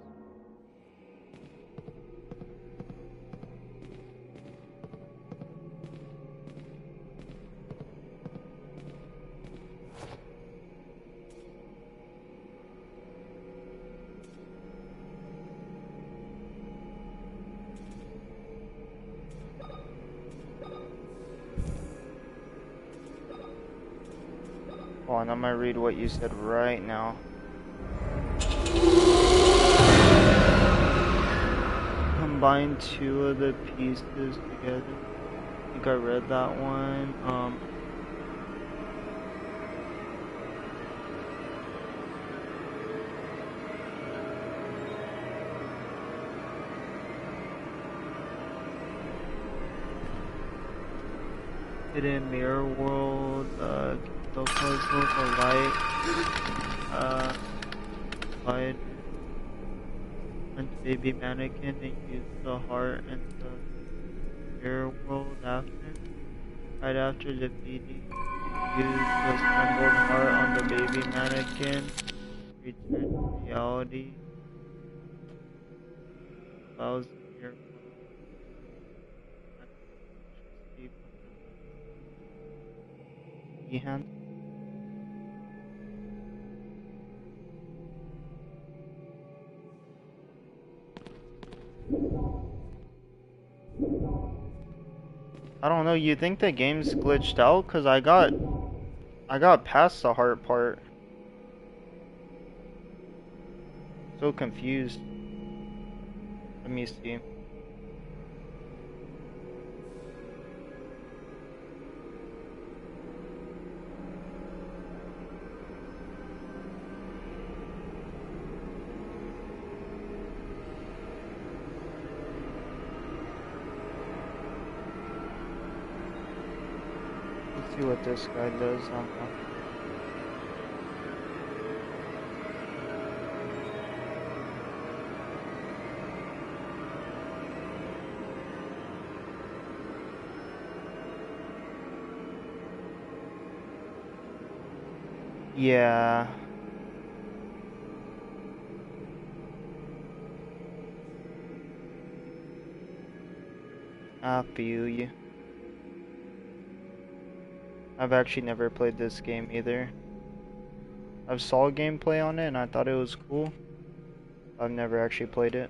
Hold on, I'm gonna read what you said right now. Combine two of the pieces together. I think I read that one. Hidden mirror world, the puzzle, the light, and baby mannequin, and use the heart and the mirror world after. Right after defeating, use the assembled heart on the baby mannequin. Return to reality. Allows the mirror world hand. I don't know, you think the game's glitched out? Cause I got past the heart part. So confused. Let me see. Let's see what this guy does. Yeah. I feel you. I've actually never played this game either. I've saw gameplay on it and I thought it was cool. I've never actually played it.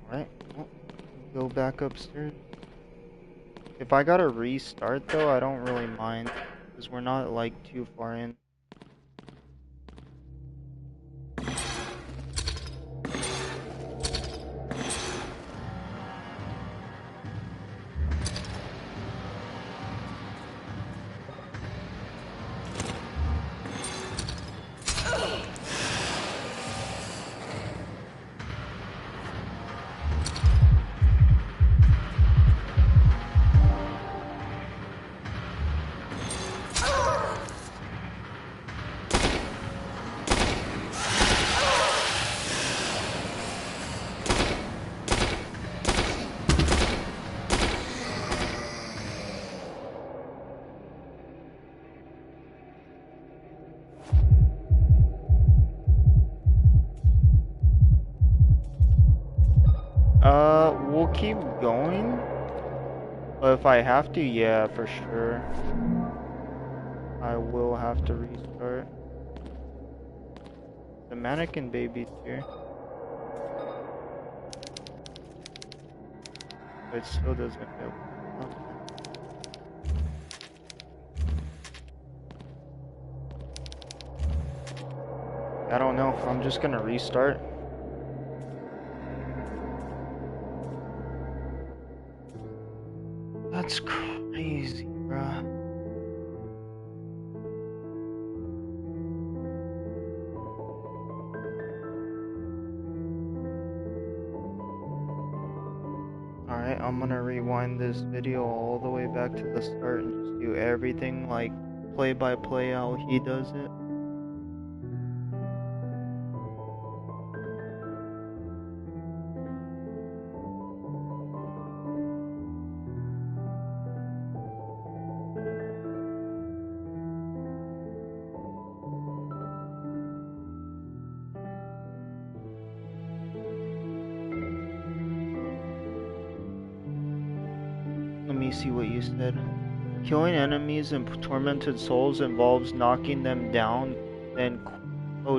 Alright, well, go back upstairs. If I gotta restart though, I don't really mind, because we're not like too far in. keep going, but if I have to, yeah, for sure. I will have to restart. The mannequin baby's here. But it still doesn't feel. Okay. I don't know. I'm just gonna restart. That's crazy, bruh. Alright, I'm gonna rewind this video all the way back to the start and just do everything like play by play how he does it. Let me see what you said. Killing enemies and tormented souls involves knocking them down, then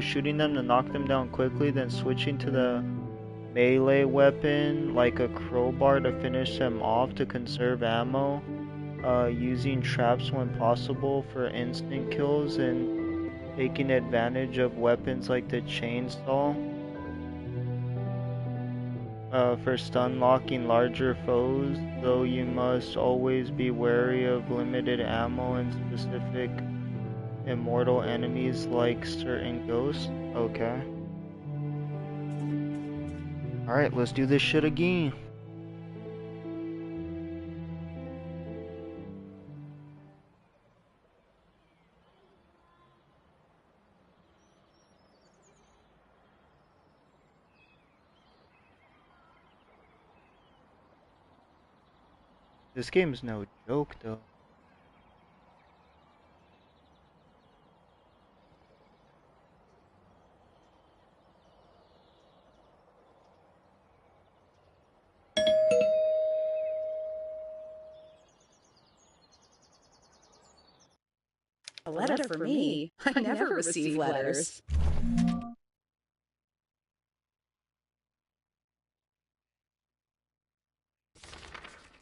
shooting them to knock them down quickly, then switching to the melee weapon like a crowbar to finish them off to conserve ammo, using traps when possible for instant kills, and taking advantage of weapons like the chainsaw for stun locking larger foes, though you must always be wary of limited ammo and specific immortal enemies like certain ghosts. Okay. Alright, let's do this shit again. This game's no joke though.
A letter for me? I never receive letters.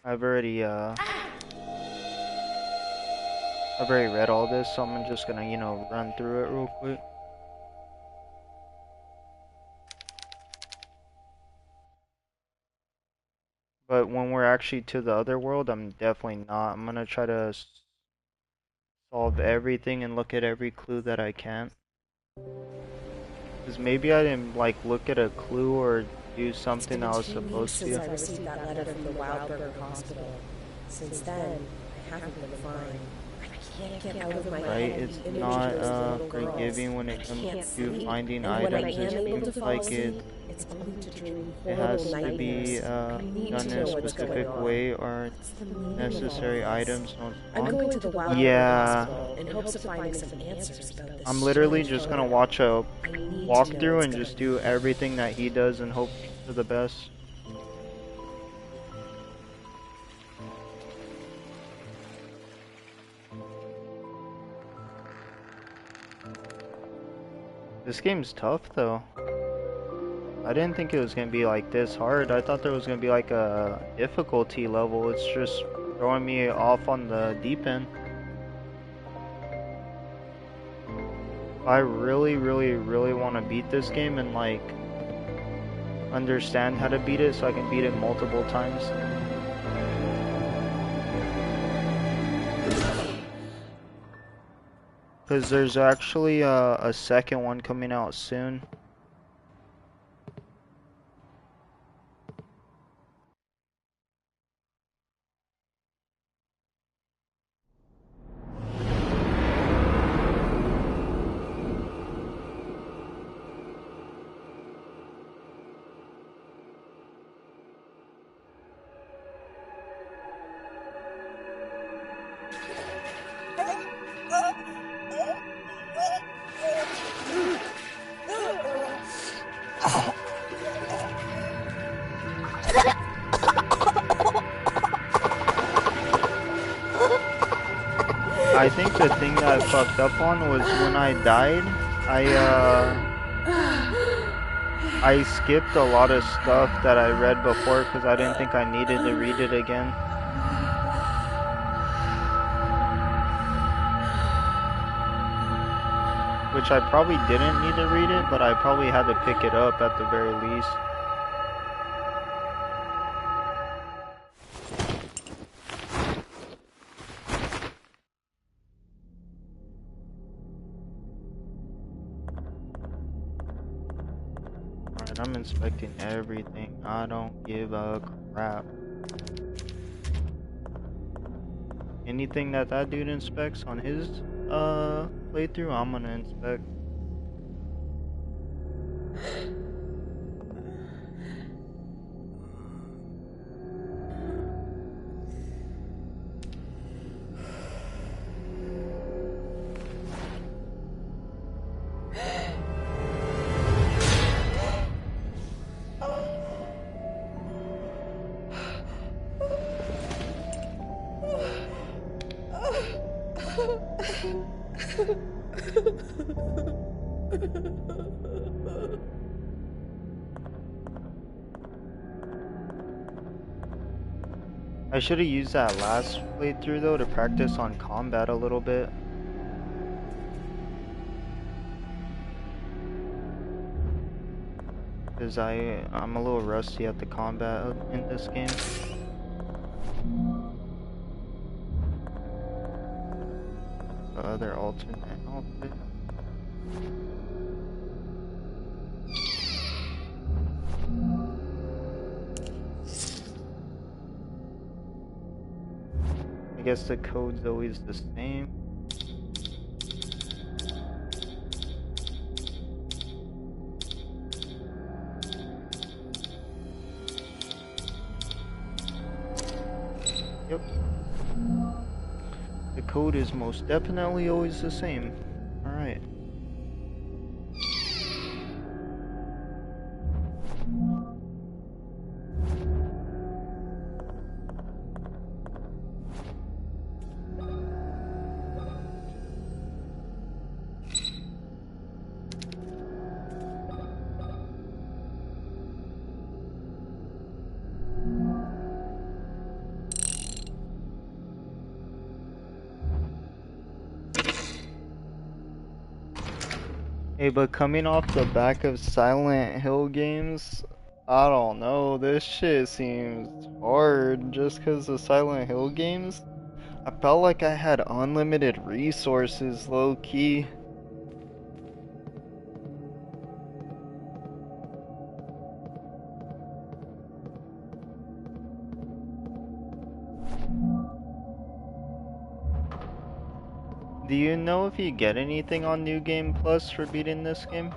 I've already read all this, so I'm just gonna, you know, run through it real quick. But when we're actually to the other world, I'm definitely not. I'm gonna try to solve everything and look at every clue that I can. Because maybe I didn't, like, look at a clue or do something I was supposed to.
Since I received that letter from the Wildberg hospital. Since then, I haven't been fine. I can't get out of my
Right?
head
It's
the image
not
of those little
forgiving
girls.
when it
I
comes
can't
to
sleep.
finding
And when I
items.
am
It
able to
seems
fall
like
asleep, it's only to dream
it
horrible
has to be
nightmares. I need
done
to
in a
know what's going
specific
on.
way, or
What's the meaning of all
necessary
this?
items don't
I'm
spawn.
going to the Wildberg
Yeah,
hospital in hopes of finding some answers about this
I'm literally
strange
just gonna
photo.
watch a
I need to know
walkthrough
what's
and
going
just do
on.
everything that he does and hope for the best. This game's tough though. I didn't think it was gonna be like this hard. I thought there was gonna be like a difficulty level. It's just throwing me off on the deep end. I really, really, really want to beat this game and like understand how to beat it so I can beat it multiple times. Because there's actually a second one coming out soon. I think the thing that I fucked up on was when I died, I skipped a lot of stuff that I read before because I didn't think I needed to read it again. Which I probably didn't need to read it, but I probably had to pick it up at the very least. Alright, I'm inspecting everything. I don't give a crap. Anything that that dude inspects on his playthrough, I'm gonna inspect. I should have used that last playthrough though to practice on combat a little bit. Cause I'm a little rusty at the combat in this game. The other alternate outfit. I guess the code's always the same. Yep. The code is most definitely always the same. Alright. Hey, but coming off the back of Silent Hill games, I don't know, this shit seems hard just because of Silent Hill games. I felt like I had unlimited resources, low key. Do you know if you get anything on New Game Plus for beating this game?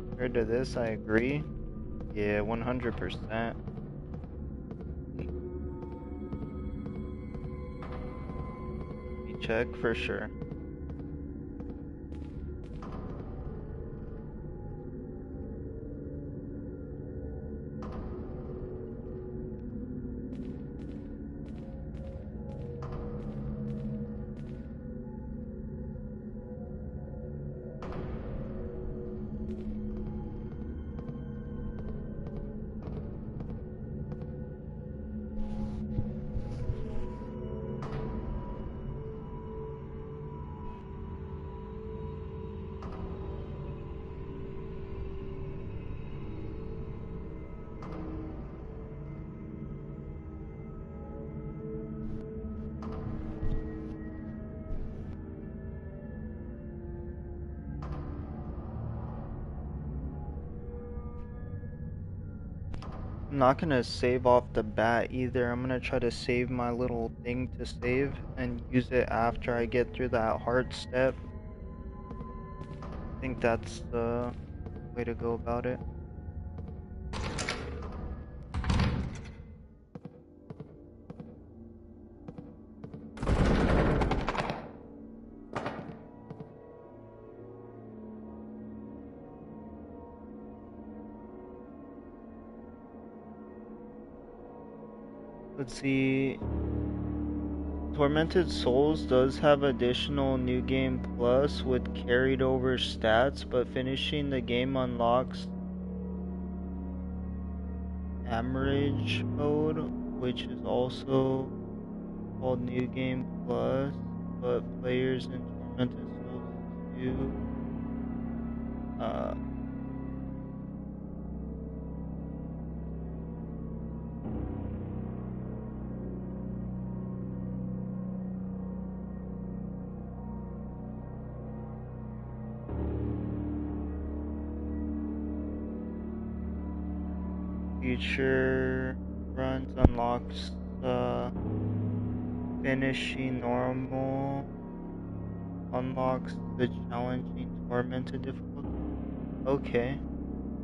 Compared to this, I agree. Yeah, 100%. You check for sure. I'm not gonna save off the bat either. I'm gonna try to save my little thing to save and use it after I get through that hard step. I think that's the way to go about it. Let's see. Tormented Souls does have additional New Game Plus with carried over stats, but finishing the game unlocks Average mode, which is also called New Game Plus, but players in Tormented Souls 2 future runs unlocks finishing normal, unlocks the challenging Tormented difficulty. Okay.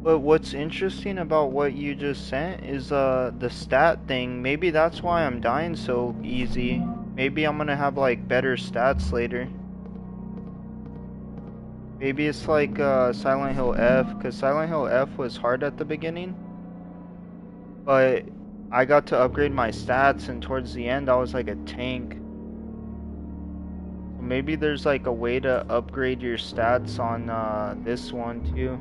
But what's interesting about what you just sent is the stat thing. Maybe that's why I'm dying so easy. Maybe I'm gonna have like better stats later. Maybe it's like Silent Hill F, because Silent Hill F was hard at the beginning. But I got to upgrade my stats, and towards the end I was like a tank. So maybe there's like a way to upgrade your stats on this one too.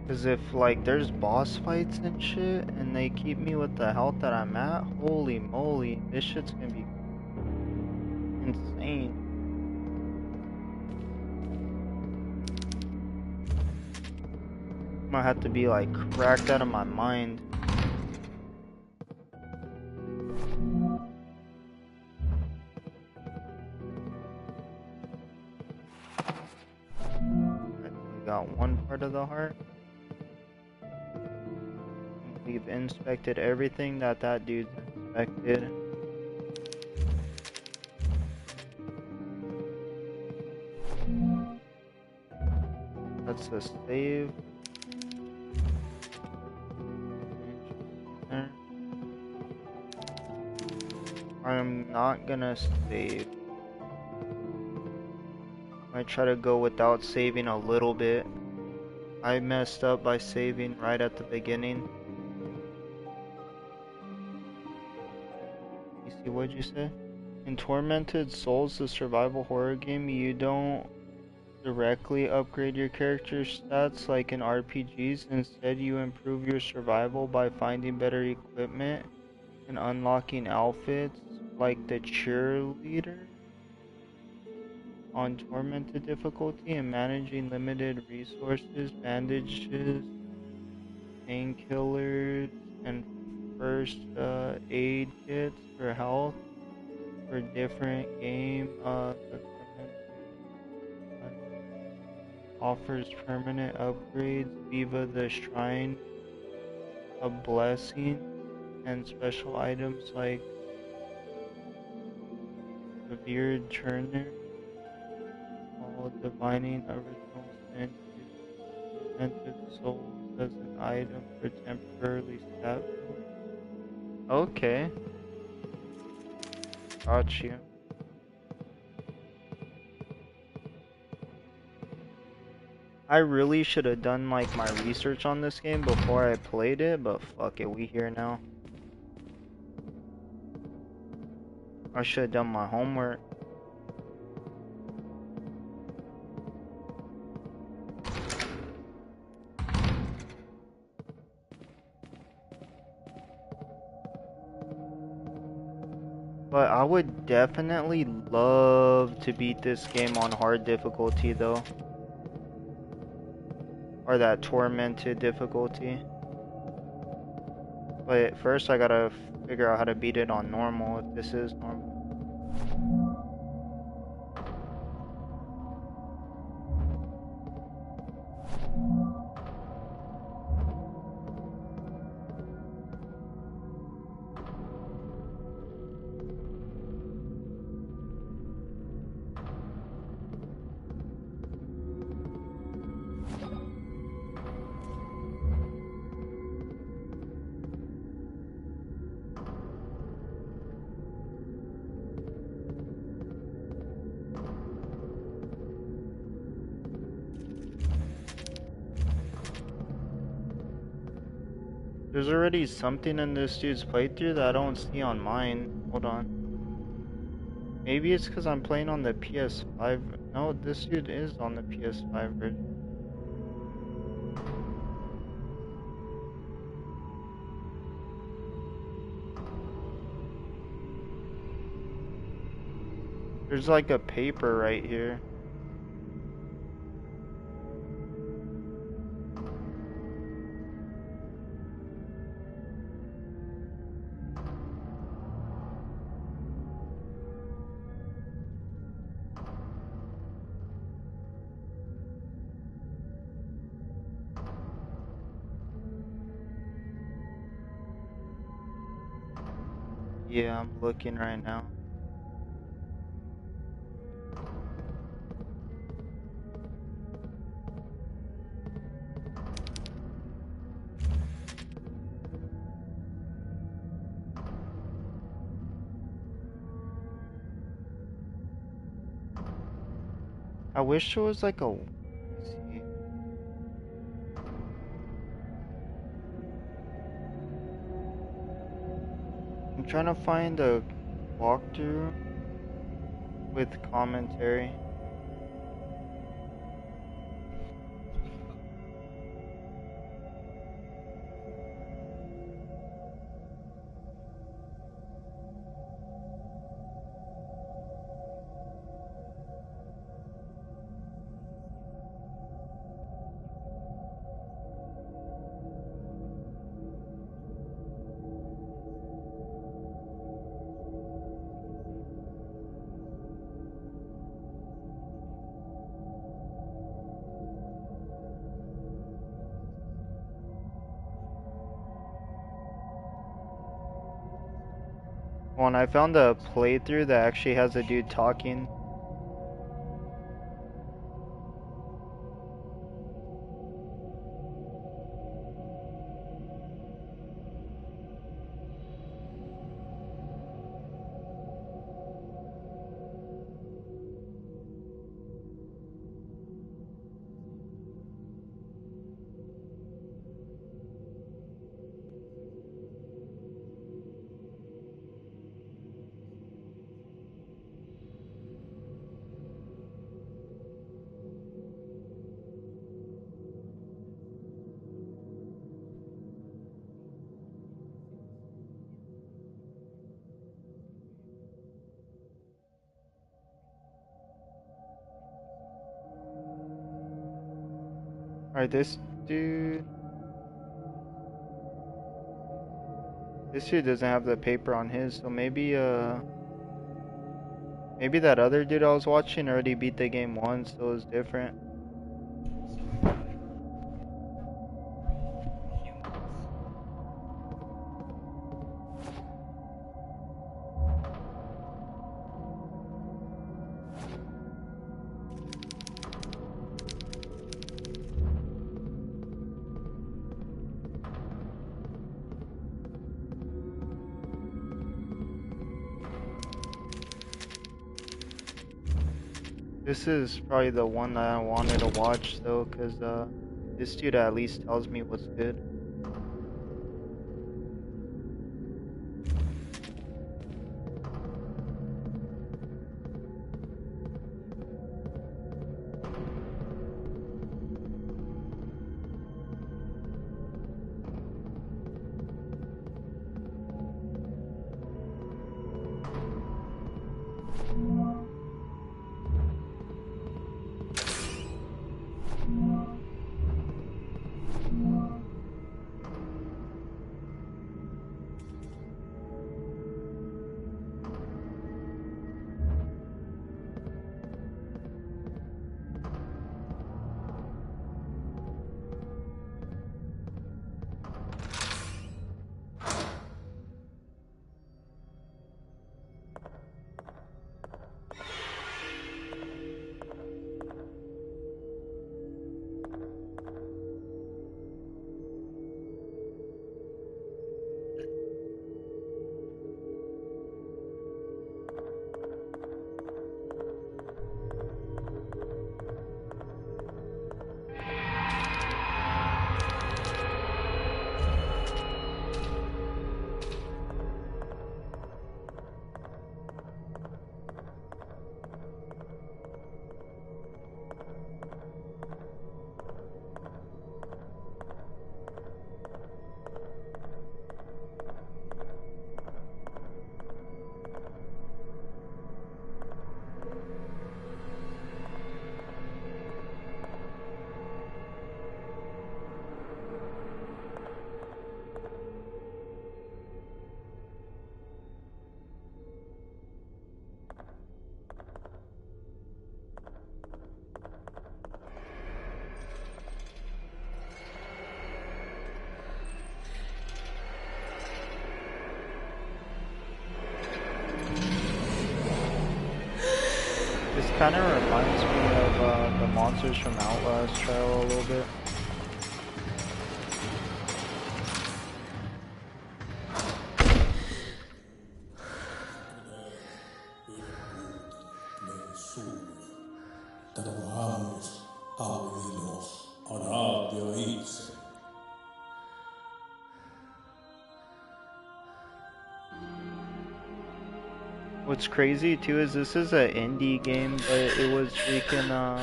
Cause if like there's boss fights and shit and they keep me with the health that I'm at, holy moly, this shit's gonna be insane. I'm gonna have to be like cracked out of my mind. We got one part of the heart. We've inspected everything that dude's inspected. That's a save. I'm not gonna save. I might try to go without saving a little bit. I messed up by saving right at the beginning. You see what you say? In Tormented Souls, the survival horror game, you don't directly upgrade your character's stats like in RPGs. Instead, you improve your survival by finding better equipment and unlocking outfits like the cheerleader on Tormented difficulty, and managing limited resources, bandages, painkillers, and first aid kits for health for different game. The offers permanent upgrades, Viva the Shrine of Blessing, and special items like Revered Turner, all divining original sin to Tormented Souls as an item for temporarily stat. Okay. Got you. I really should have done like my research on this game before I played it, but fuck it, we here now. I should have done my homework. But I would definitely love to beat this game on hard difficulty though. Or that Tormented difficulty. But first I gotta figure out how to beat it on normal, if this is normal. There's already something in this dude's playthrough that I don't see on mine. Hold on. Maybe it's because I'm playing on the PS5. No, this dude is on the PS5 version. There's like a paper right here. Yeah, I'm looking right now. I wish there was like a... let's see. I'm trying to find a walkthrough with commentary. Well, I found a playthrough that actually has a dude talking. Alright, this dude doesn't have the paper on his, so maybe maybe that other dude I was watching already beat the game once, so it's different. This is probably the one that I wanted to watch though, cause this dude at least tells me what's good. This kind of reminds me of the monsters from Outlast trial a little bit. What's crazy too is this is an indie game, but it was freaking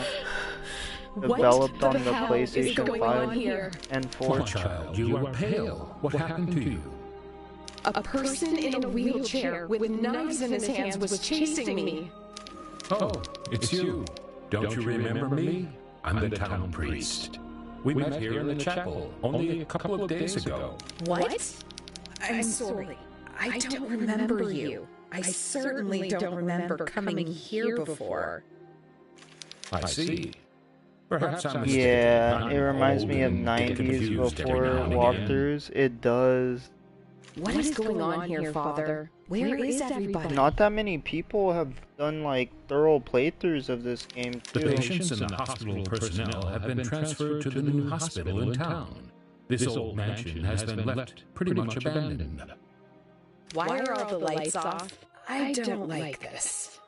developed on the PlayStation 5 and 4.
Poor child, you are pale. What happened to you?
A person in a wheelchair with knives in his hands was chasing me.
Oh, it's you. Don't you remember me? I'm the town priest. We met here in the chapel only a couple of days ago.
What? I'm sorry. I don't remember you. I certainly don't remember coming here before.
I see. Perhaps I'm mistaken.
Yeah,
I'm
it reminds
old
me of
and get
90s
confused every
before
now and again.
walkthroughs. It does.
What is going on here, Father? Where is everybody?
Not that many people have done like thorough playthroughs of this game
The
too.
patients and the hospital personnel have been transferred to the new hospital in town. This old mansion has been left pretty much abandoned.
Why are all the lights off? I don't like this.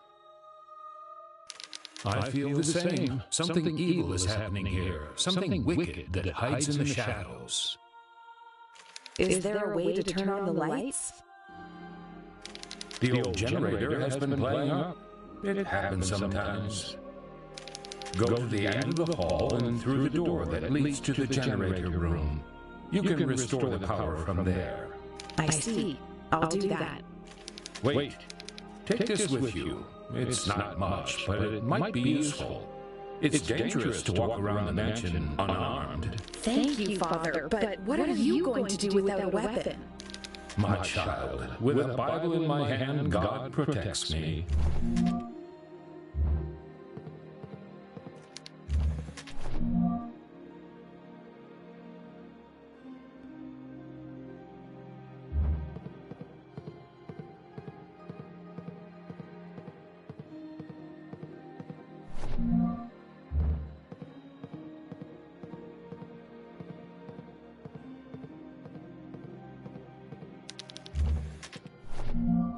I feel the same. Something evil is happening here. Something wicked that hides in the shadows.
Is there a way to turn on the lights?
The old generator has been playing up. It happens sometimes. Go to the end of the hall and through the door that leads to the generator room. You can restore the power from there.
I see. I'll do that.
Wait. Take this with you. It's not much, but it might be useful. It's dangerous to walk around the mansion unarmed.
Thank you, Father, but what are you going to do without a weapon?
My child, with a Bible in my hand, God protects me.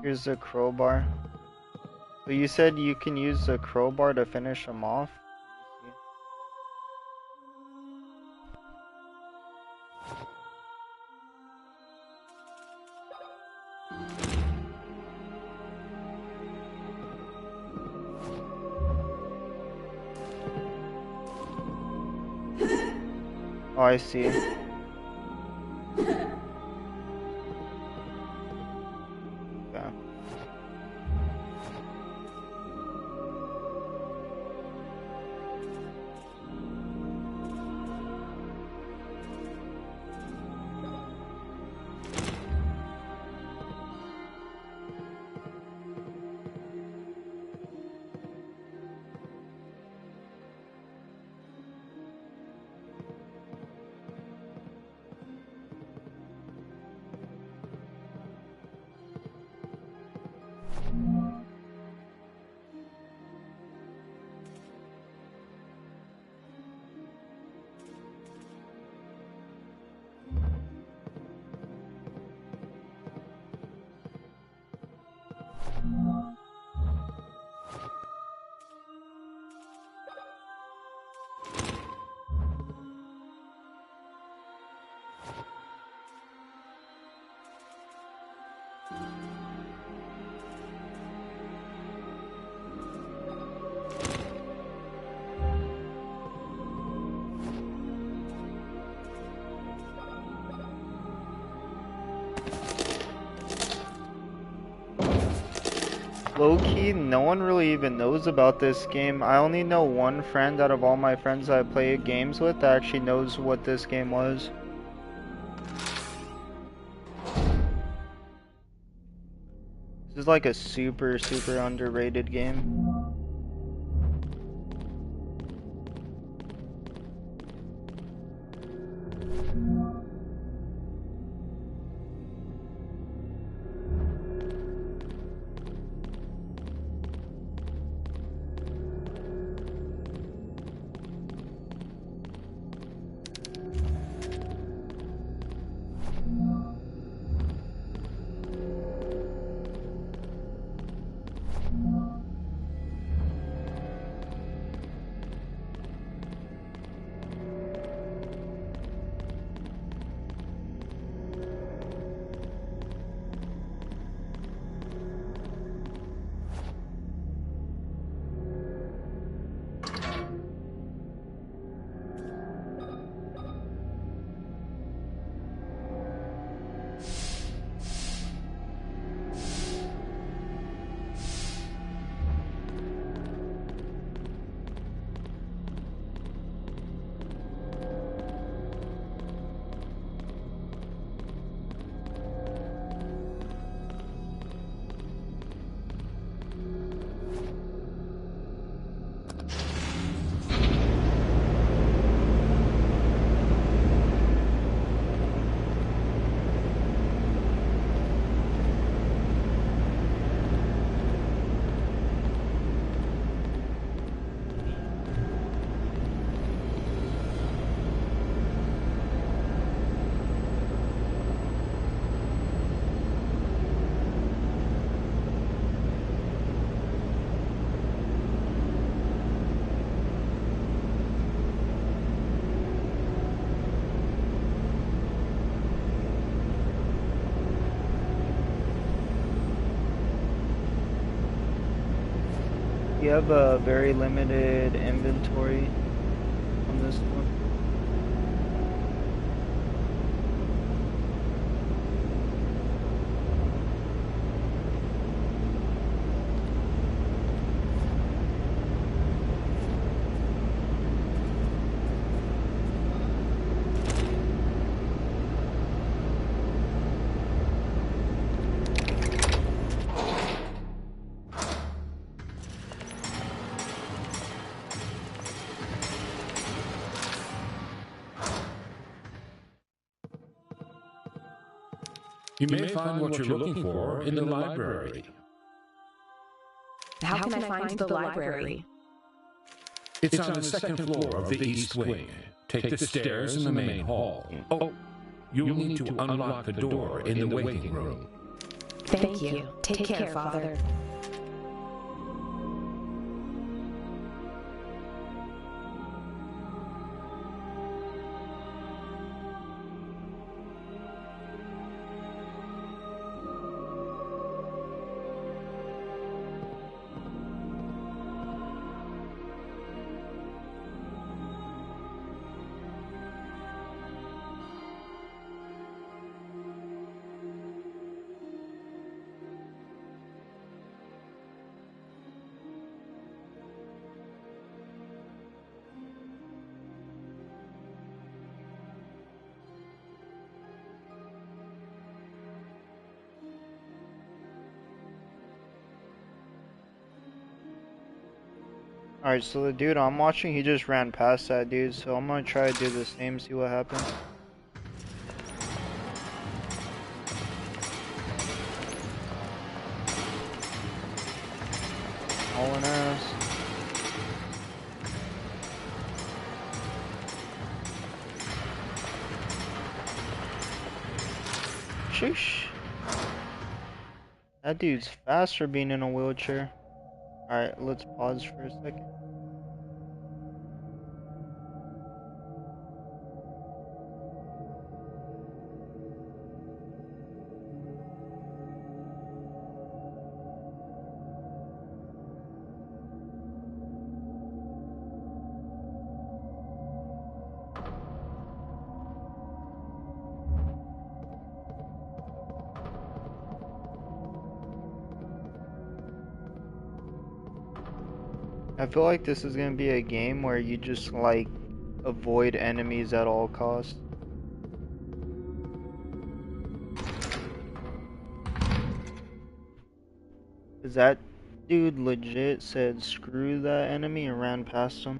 Here's the crowbar. So you said you can use the crowbar to finish them off? Oh, I see. Yeah. Low-key, no one really even knows about this game. I only know one friend out of all my friends that I play games with that actually knows what this game was. This is like a super underrated game. You have a very limited inventory on this one.
You may find what you're looking for in the library.
How can I find the library?
It's on the second floor of the east wing. Take the stairs in the main hall. Oh, you'll need to unlock the door in the waiting room.
Thank you. Take care, Father.
Alright, so the dude I'm watching, he just ran past that dude, so I'm gonna try to do the same, see what happens. Hauling ass. Sheesh. That dude's fast for being in a wheelchair. Alright, let's pause for a second. I feel like this is gonna be a game where you just like avoid enemies at all costs. Cause that dude legit said screw that enemy and ran past him.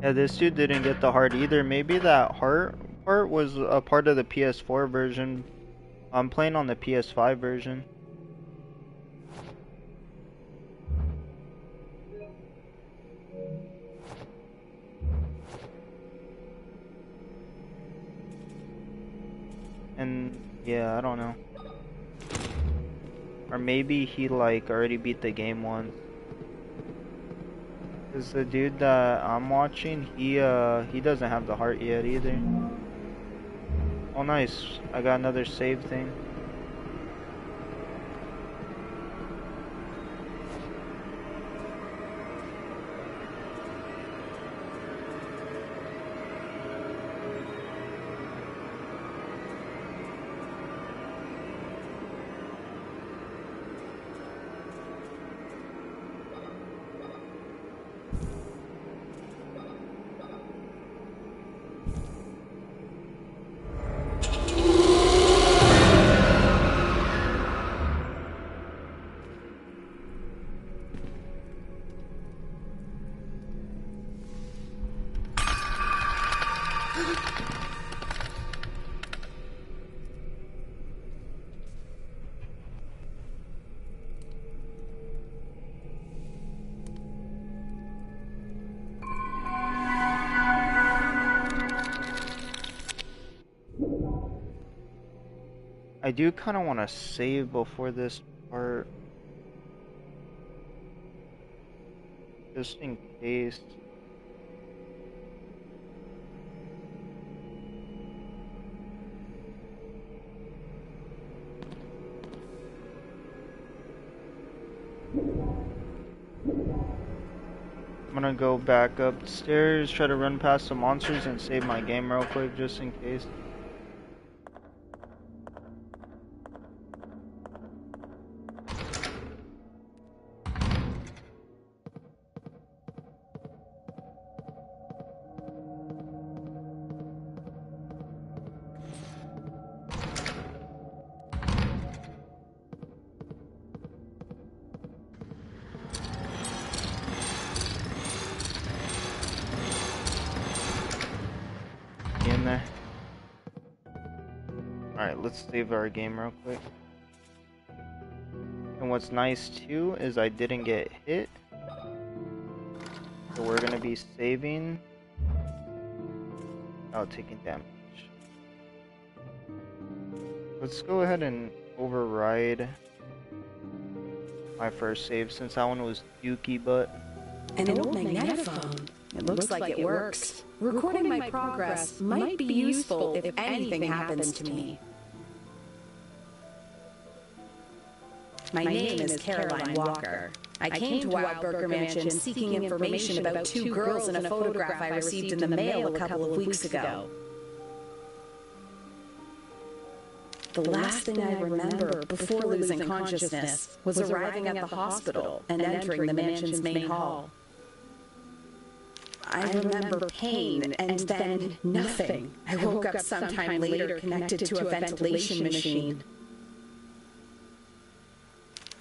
Yeah, this dude didn't get the heart either. Maybe that heart part was a part of the PS4 version. I'm playing on the PS5 version. And yeah, I don't know. Or maybe he like already beat the game once. Cause the dude that I'm watching, he doesn't have the heart yet either. Oh nice, I got another save thing. I do kind of want to save before this part, just in case. I'm gonna go back upstairs, try to run past the monsters and save my game real quick, just in case. In there. Alright, let's save our game real quick. And what's nice too is I didn't get hit. So we're gonna be saving without taking damage. Let's go ahead and override my first save since that one was dookie butt.
An old magnetophone. It looks like it works. Recording my progress might be useful if anything happens to me. My name is Caroline Walker. I came to Wildburger Mansion seeking information about two girls in a photograph I received in the mail a couple of weeks ago. The last thing I remember before losing consciousness was arriving at the hospital and entering the mansion's main hall. I remember pain and then nothing. I woke up sometime later connected to a ventilation machine.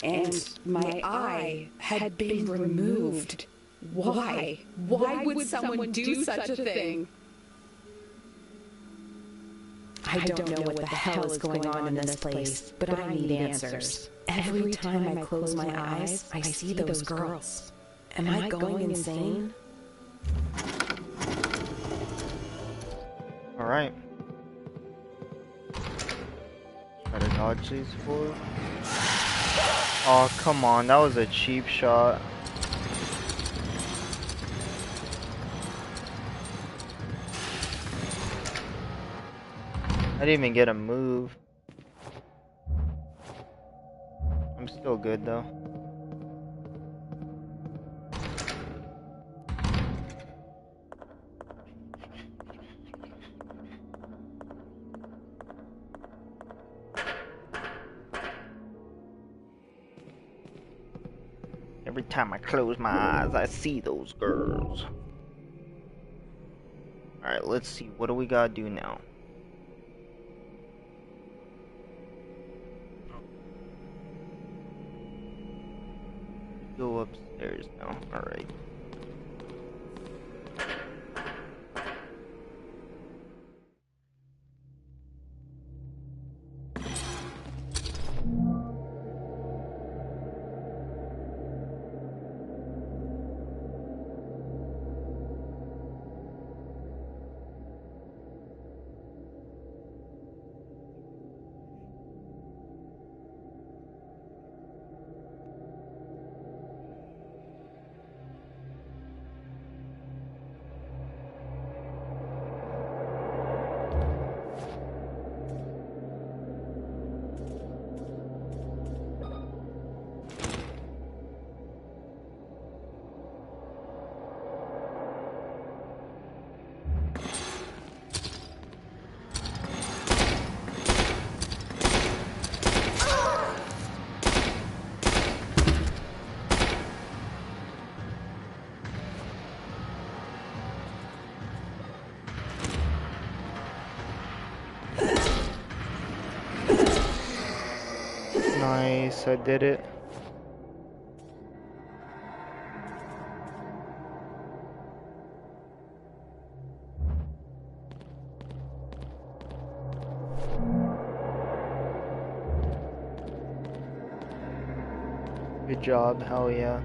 And my eye had been removed. Why? Why would someone do such a thing? I don't know what the hell is going on in this place, but I need answers. Every time I close my eyes, I see those girls. Am I going insane?
Alright. Try to dodge these four. Oh, come on, that was a cheap shot. I didn't even get a move. I'm still good though. Every time I close my eyes, I see those girls. Alright, let's see. What do we gotta do now? Go upstairs now. Alright. Nice, I did it. Good job, hell yeah.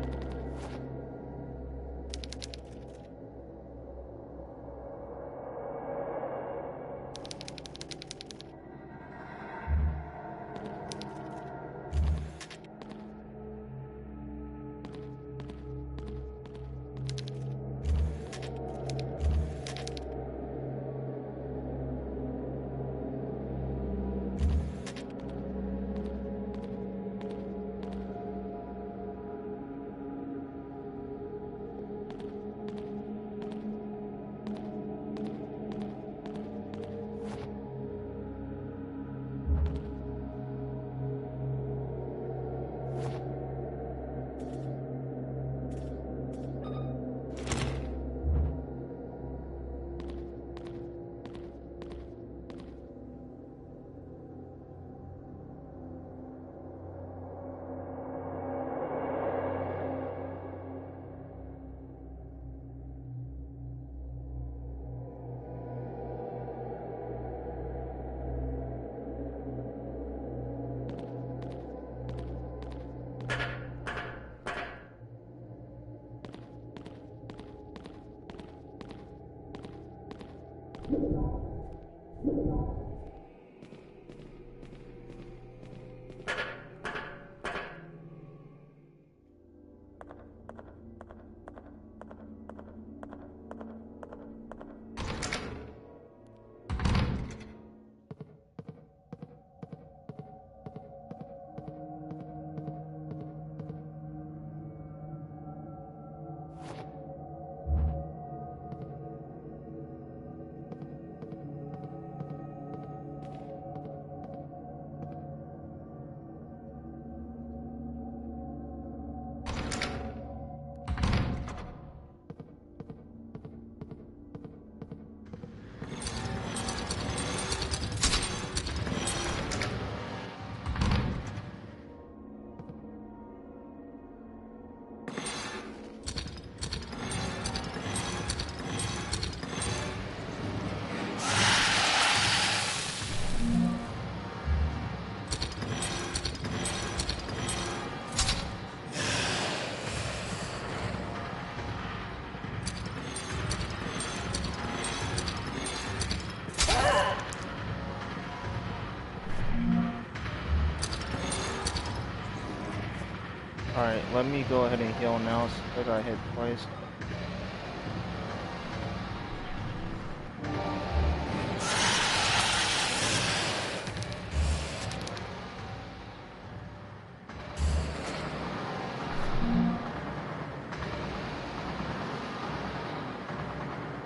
Alright, let me go ahead and heal now since I got hit twice.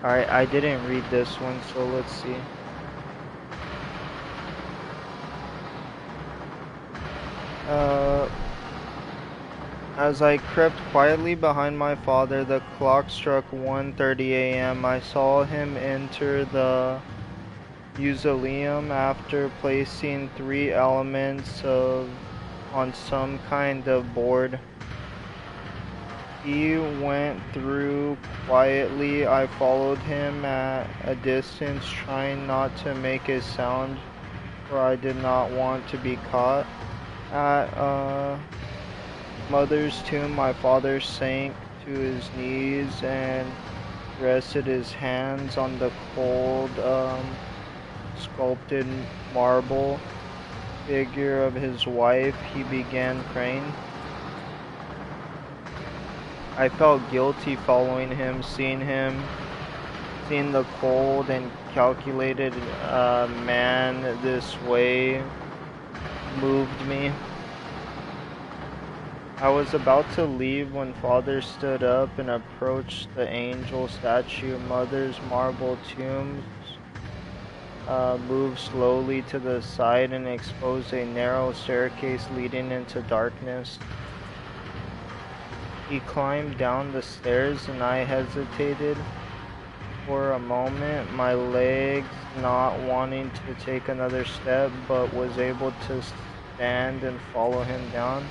Alright, I didn't read this one, so let's see. As I crept quietly behind my father, the clock struck 1:30 a.m. I saw him enter the mausoleum after placing 3 elements on some kind of board. He went through quietly. I followed him at a distance, trying not to make a sound, for I did not want to be caught. At mother's tomb, my father sank to his knees and rested his hands on the cold, sculpted marble figure of his wife. He began praying. I felt guilty following him, seeing the cold and calculated man this way moved me. I was about to leave when Father stood up and approached the angel statue. Mother's marble tombs moved slowly to the side and exposed a narrow staircase leading into darkness. He climbed down the stairs and I hesitated for a moment, my legs not wanting to take another step, but was able to stand and follow him down.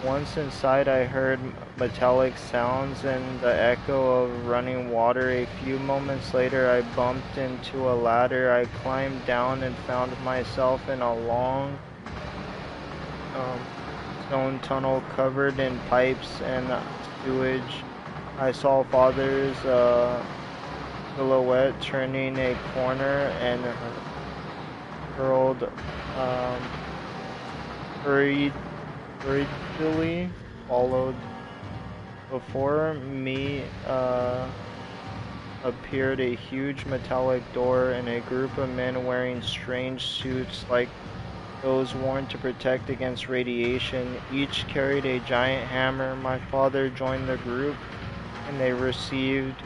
Once inside, I heard metallic sounds and the echo of running water. A few moments later, I bumped into a ladder. I climbed down and found myself in a long stone tunnel covered in pipes and sewage. I saw Father's silhouette turning a corner and hurled hurriedly followed. Before me appeared a huge metallic door and a group of men wearing strange suits like those worn to protect against radiation. Each carried a giant hammer. My father joined the group, and they received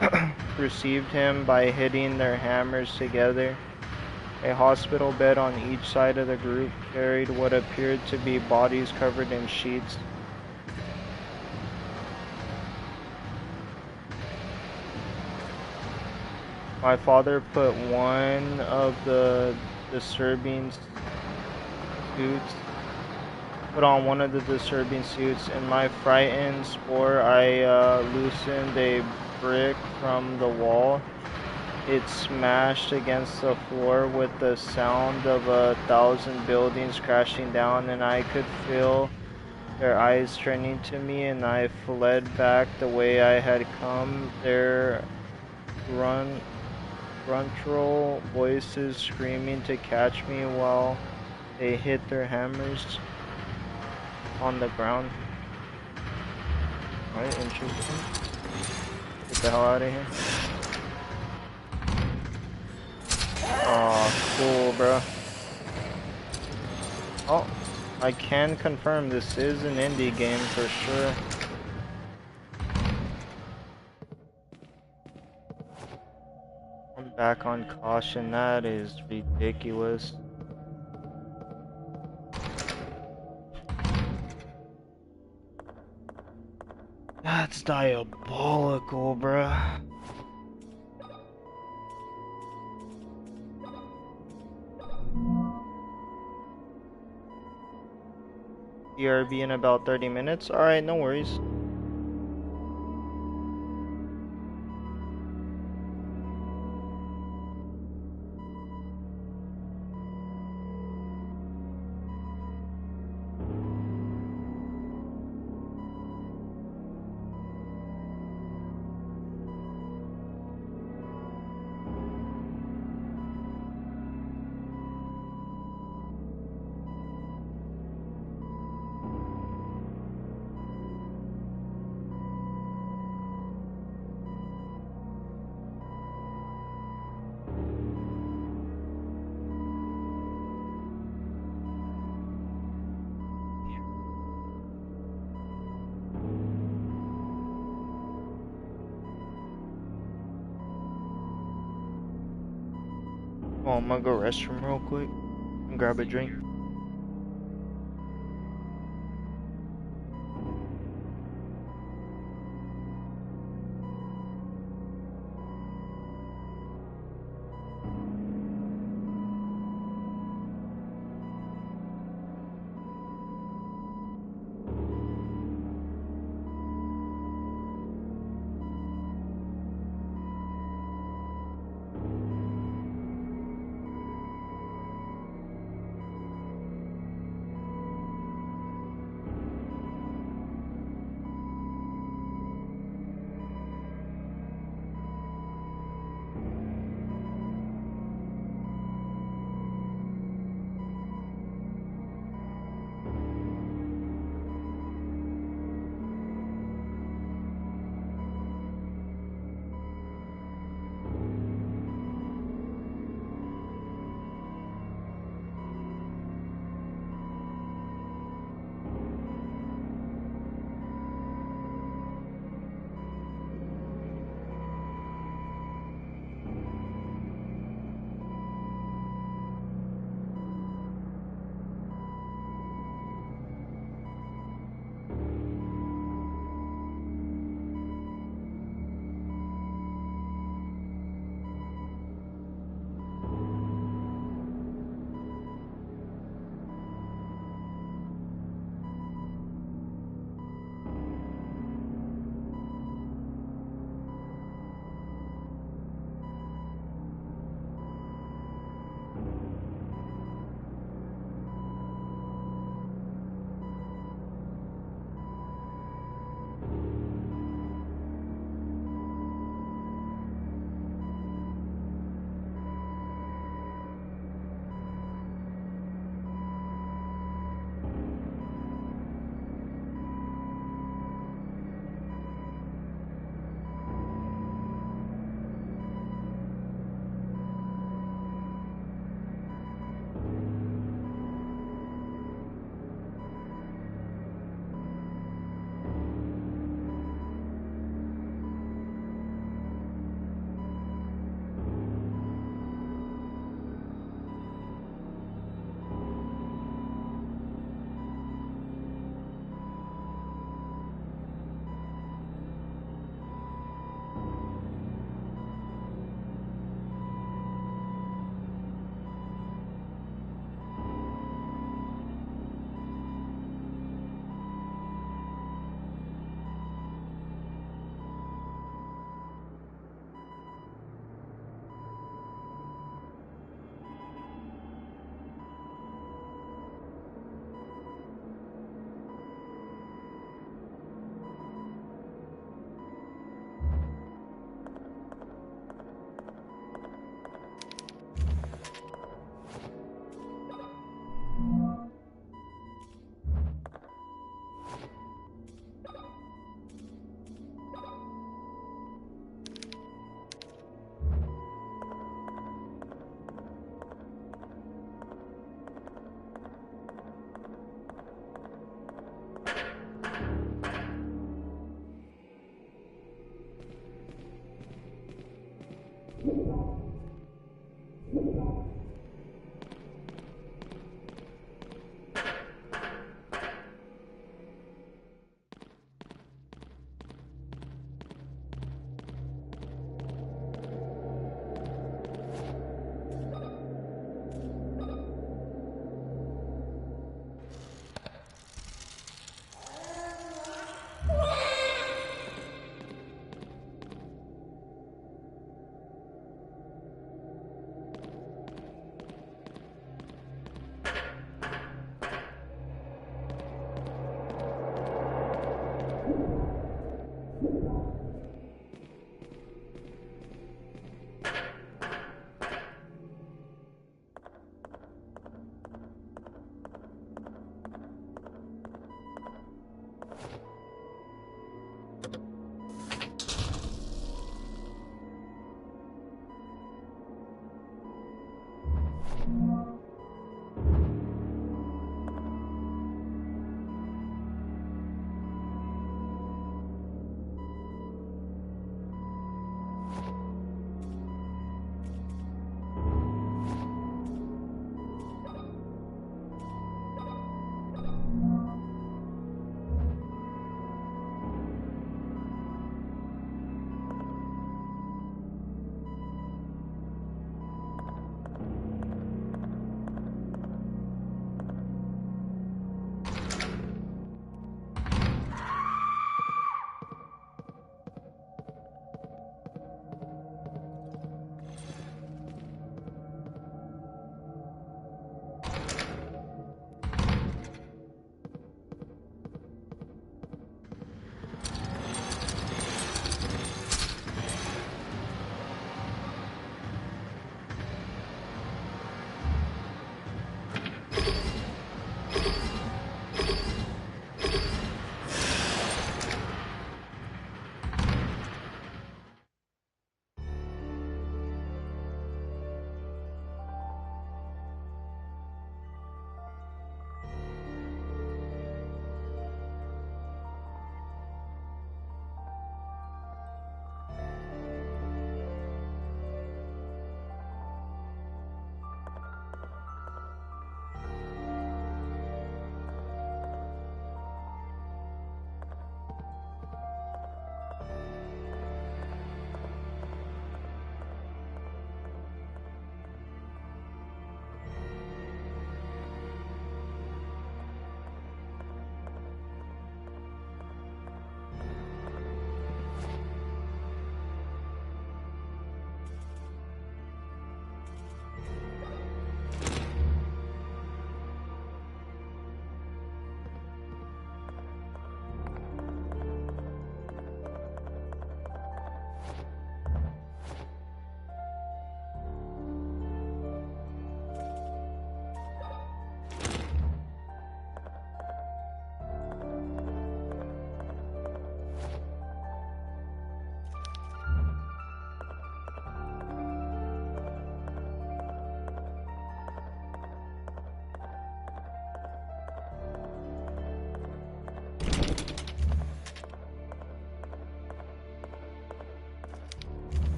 him by hitting their hammers together. A hospital bed on each side of the group carried what appeared to be bodies covered in sheets. My father put one of the disturbing suits. In my frightened spore, I loosened a brick from the wall. It smashed against the floor with the sound of 1,000 buildings crashing down, and I could feel their eyes turning to me, and I fled back the way I had come. Their gruntural voices screaming to catch me while they hit their hammers on the ground. Alright, interesting. Get the hell out of here. Aw, cool, bro. Oh, I can confirm this is an indie game for sure. I'm back on caution. That is ridiculous. That's diabolical, bruh. BRB in about 30 minutes. Alright, no worries. Oh, I'm gonna go restroom real quick and grab a drink.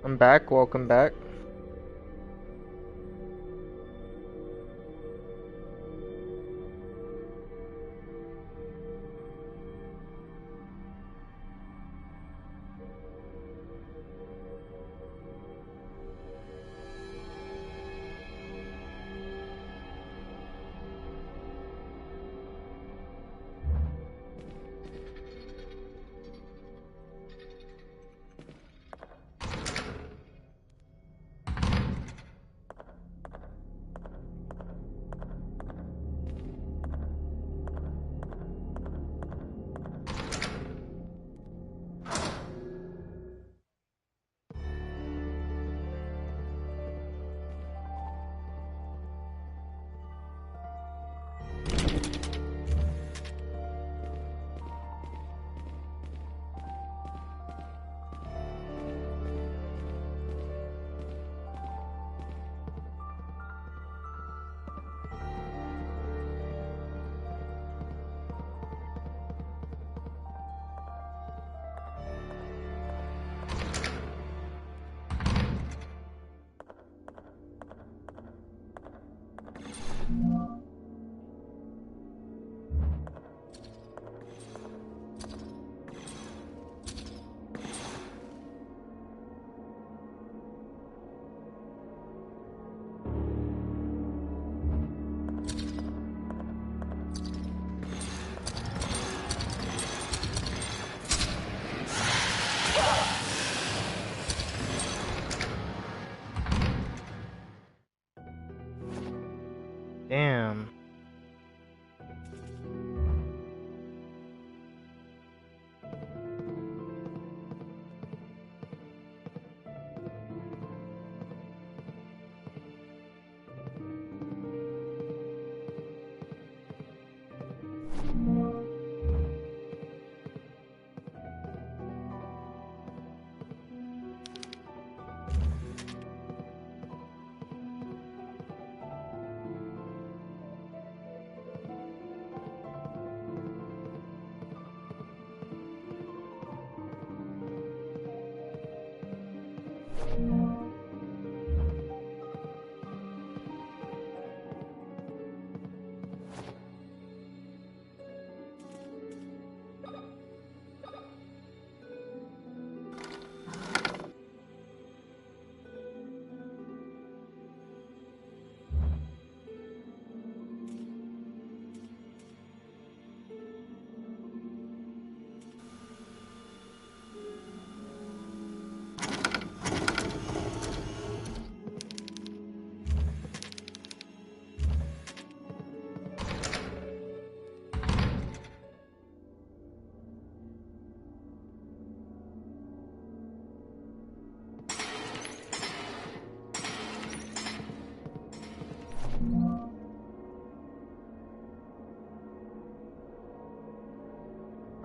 I'm back, welcome back.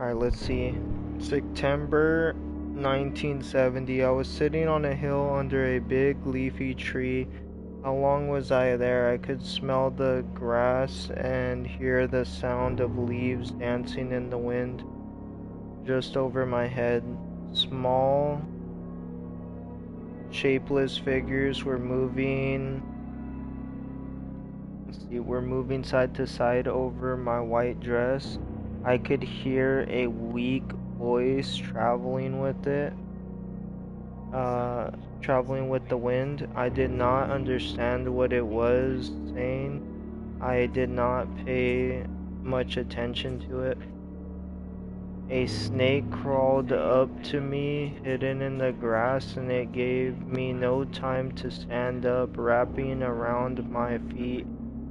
Alright, let's see. September 1970. I was sitting on a hill under a big leafy tree. How long was I there? I could smell the grass and hear the sound of leaves dancing in the wind just over my head. Small, shapeless figures were moving. We're moving side to side over my white dress. I could hear a weak voice traveling with it, traveling with the wind. I did not understand what it was saying. I did not pay much attention to it. A snake crawled up to me, hidden in the grass, and it gave me no time to stand up, wrapping around my feet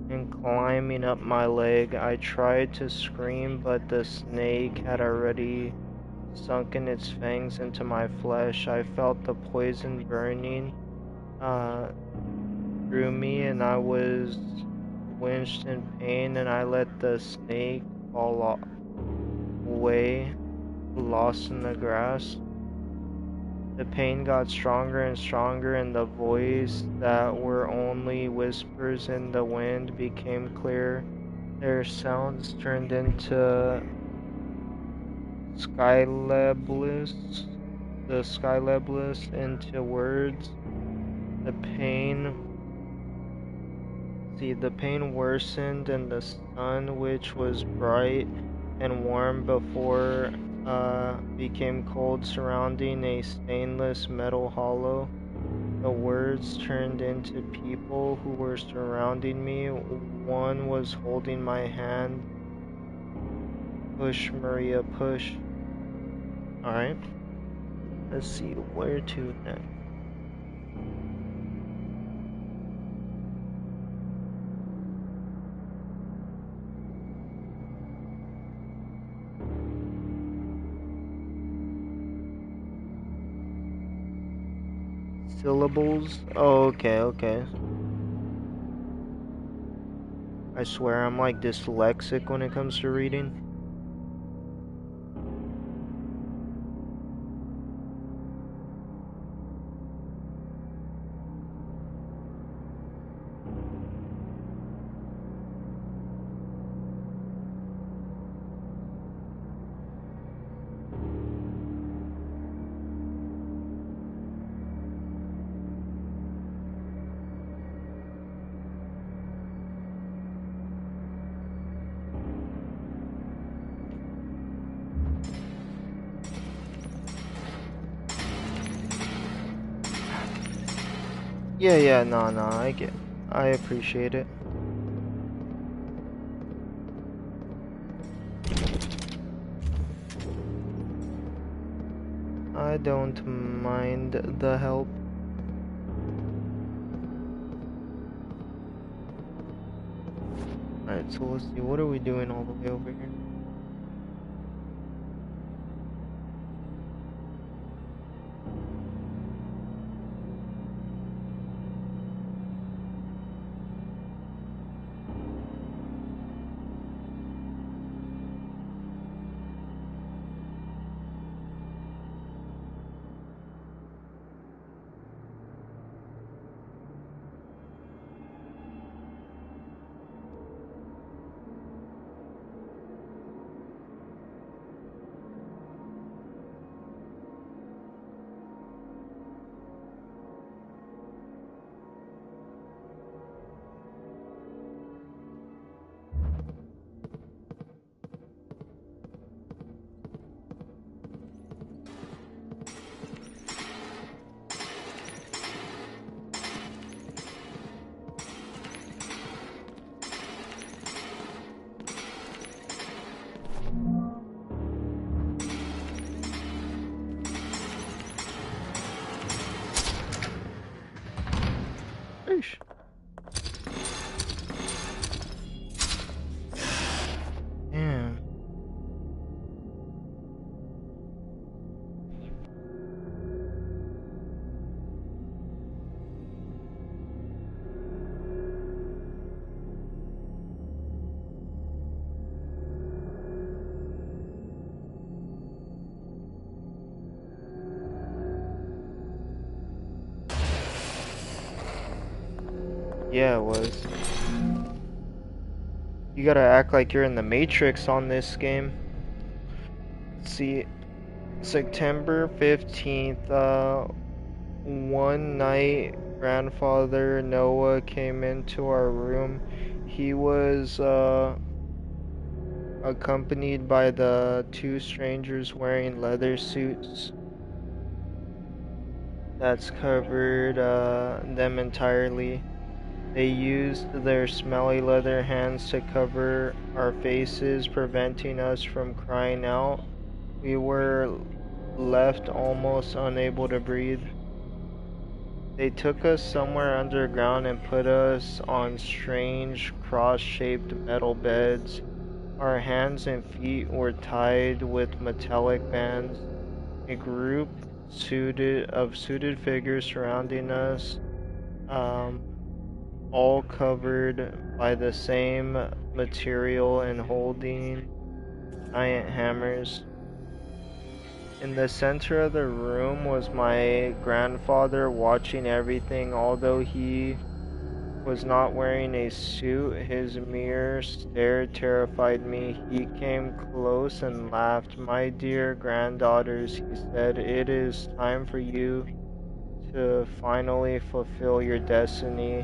and climbing up my leg. I tried to scream, but the snake had already sunken its fangs into my flesh. I felt the poison burning through me, and I was winched in pain, and I let the snake fall away, lost in the grass. The pain got stronger and stronger, and the voice that were only whispers in the wind became clear. Their sounds turned into skylablis, the skylablis into words. The pain, the pain worsened, and the sun, which was bright and warm before, became cold, surrounding a stainless metal hollow. The words turned into people who were surrounding me. One was holding my hand. Push, Maria, push. Alright. Let's see where to next. Syllables? Oh, okay. I swear I'm like dyslexic when it comes to reading. Yeah, no, I appreciate it. I don't mind the help. Alright, so let's see, what are we doing all the way over here? Yeah, it was. You gotta act like you're in the Matrix on this game. See, September 15th, one night, grandfather Noah came into our room. He was, accompanied by the two strangers wearing leather suits that's covered, them entirely. They used their smelly leather hands to cover our faces, preventing us from crying out. We were left almost unable to breathe. They took us somewhere underground and put us on strange cross-shaped metal beds. Our hands and feet were tied with metallic bands. A group of suited figures surrounding us, um, all covered by the same material and holding giant hammers. In the center of the room was my grandfather watching everything. Although he was not wearing a suit, his mere stare terrified me. He came close and laughed. "My dear granddaughters," he said, "it is time for you to finally fulfill your destiny."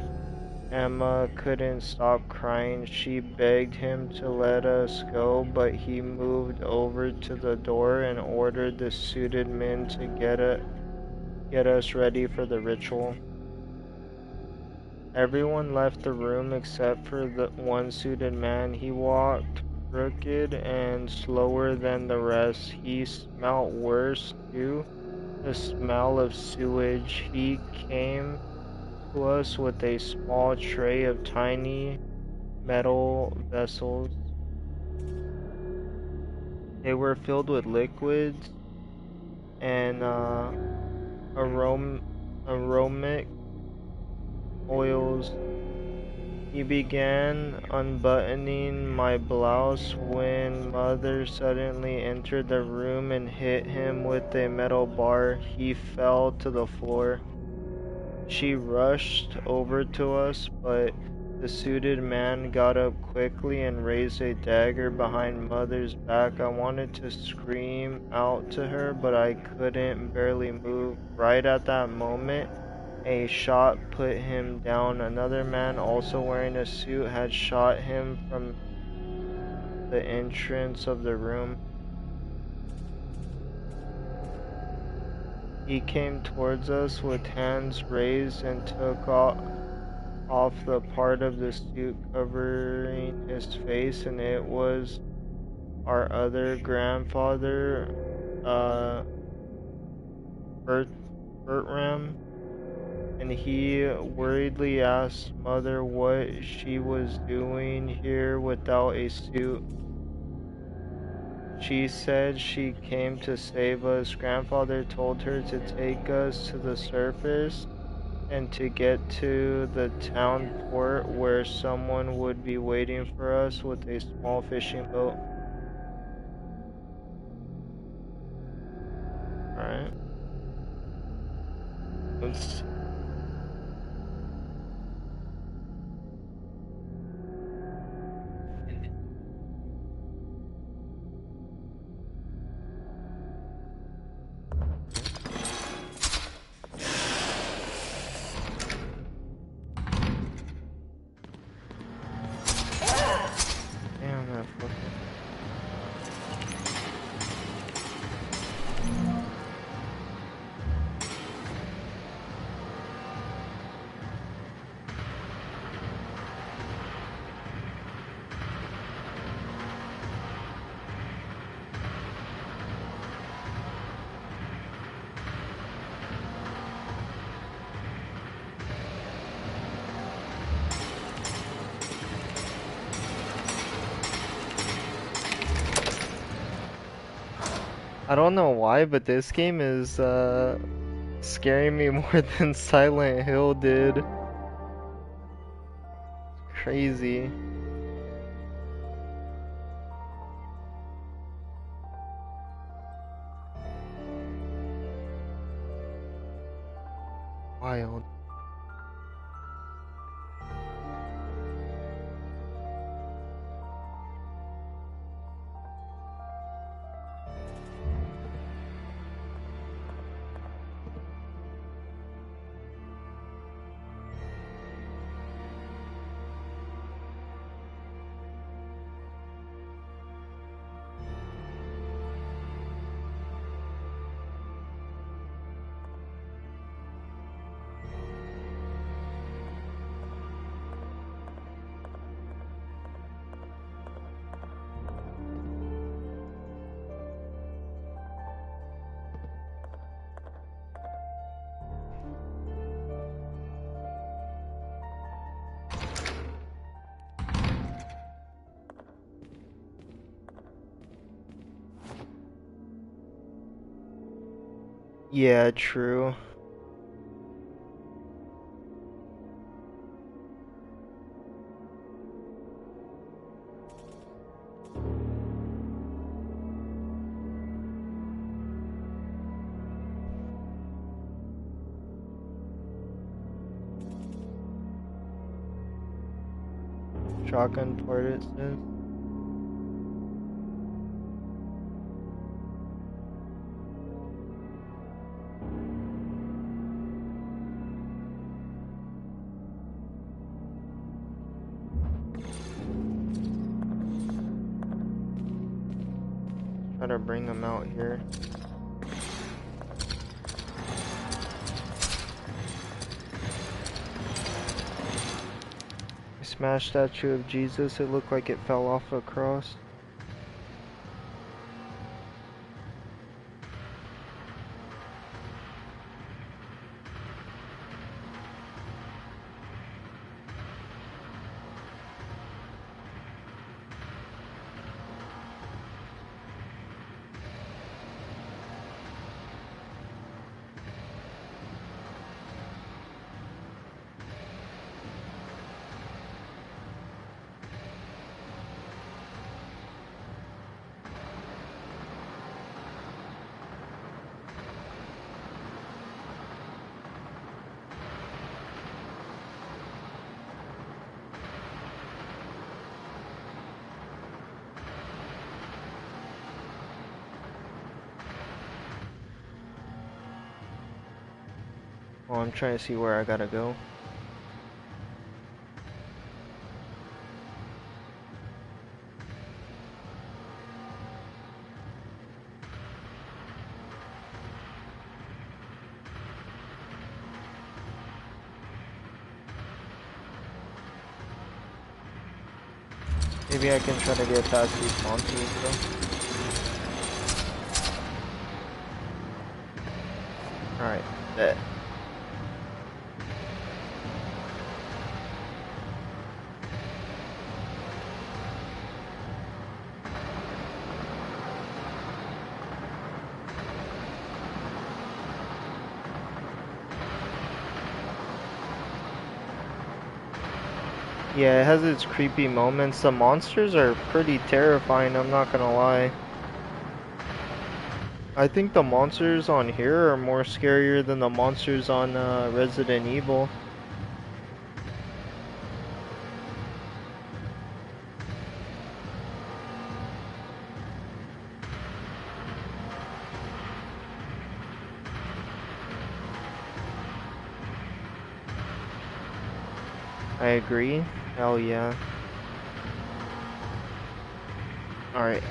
Emma couldn't stop crying. She begged him to let us go, but he moved over to the door and ordered the suited men to get us ready for the ritual. Everyone left the room except for the one suited man. He walked crooked and slower than the rest. He smelled worse too, the smell of sewage. He came to us with a small tray of tiny metal vessels. They were filled with liquids and aromatic oils. He began unbuttoning my blouse when Mother suddenly entered the room and hit him with a metal bar. He fell to the floor. She rushed over to us, but the suited man got up quickly and raised a dagger behind Mother's back. I wanted to scream out to her, but I couldn't, barely move. Right at that moment, a shot put him down. Another man, also wearing a suit, had shot him from the entrance of the room. He came towards us with hands raised and took off the part of the suit covering his face, and it was our other grandfather, uh, Bertram, and he worriedly asked Mother what she was doing here without a suit. She said she came to save us. Grandfather told her to take us to the surface and to get to the town port where someone would be waiting for us with a small fishing boat. Alright. Let's see. Damn, that fucking... I don't know why, but this game is, scaring me more than Silent Hill did. Crazy. Wild. Yeah, true. Shotgun port, it says. Try to bring them out here. Smashed statue of Jesus. It looked like it fell off a cross. Oh, I'm trying to see where I gotta go. Maybe I can try to get past these monsters though. Alright, bet. Yeah, it has its creepy moments. The monsters are pretty terrifying, I'm not gonna lie. I think the monsters on here are more scarier than the monsters on Resident Evil. I agree. Hell yeah. Alright.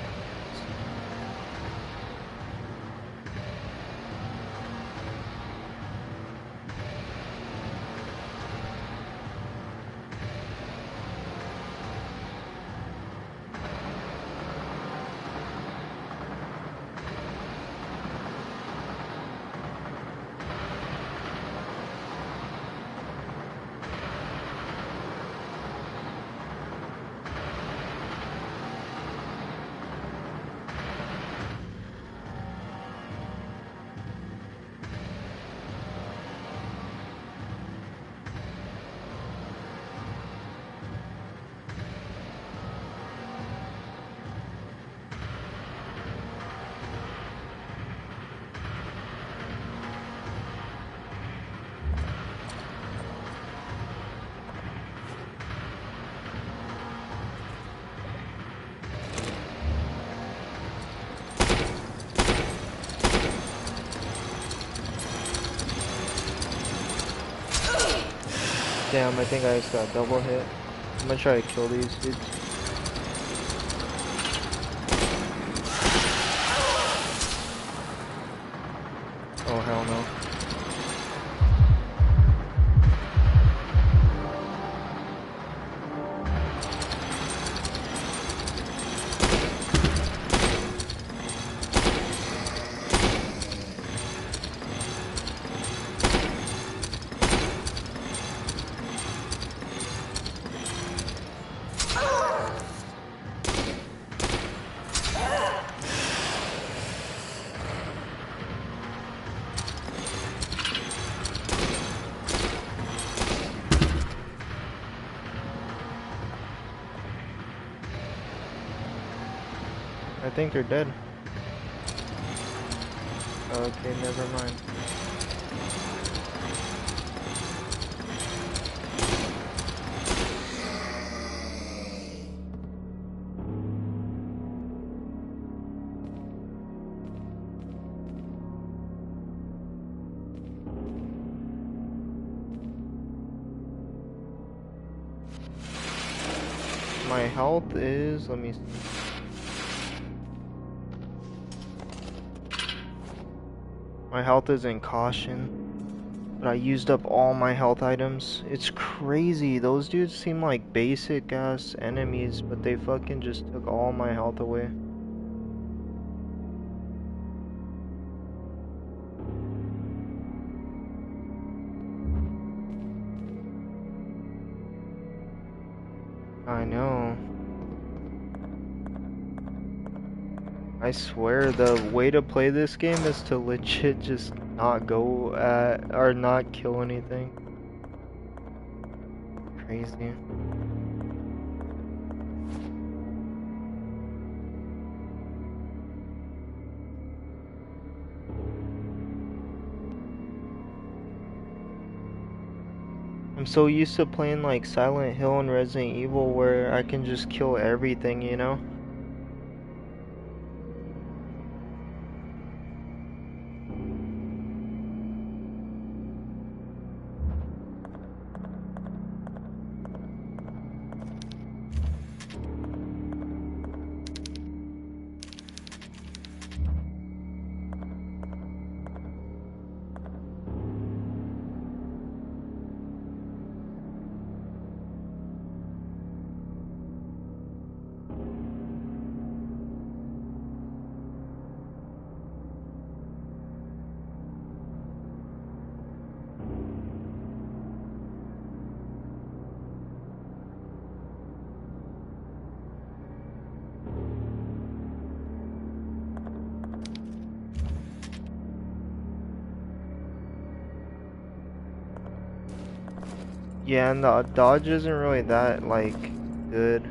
Damn, I think I just got double hit. I'm gonna try to kill these dudes. Oh hell no. think they're dead. Okay, never mind. My health is, let me see. My health is in caution, but I used up all my health items. It's crazy. Those dudes seem like basic ass enemies, but they fucking just took all my health away. I know. I swear the way to play this game is to legit just not go at or not kill anything. Crazy. I'm so used to playing like Silent Hill and Resident Evil where I can just kill everything, you know? Yeah, and the dodge isn't really that, like, good.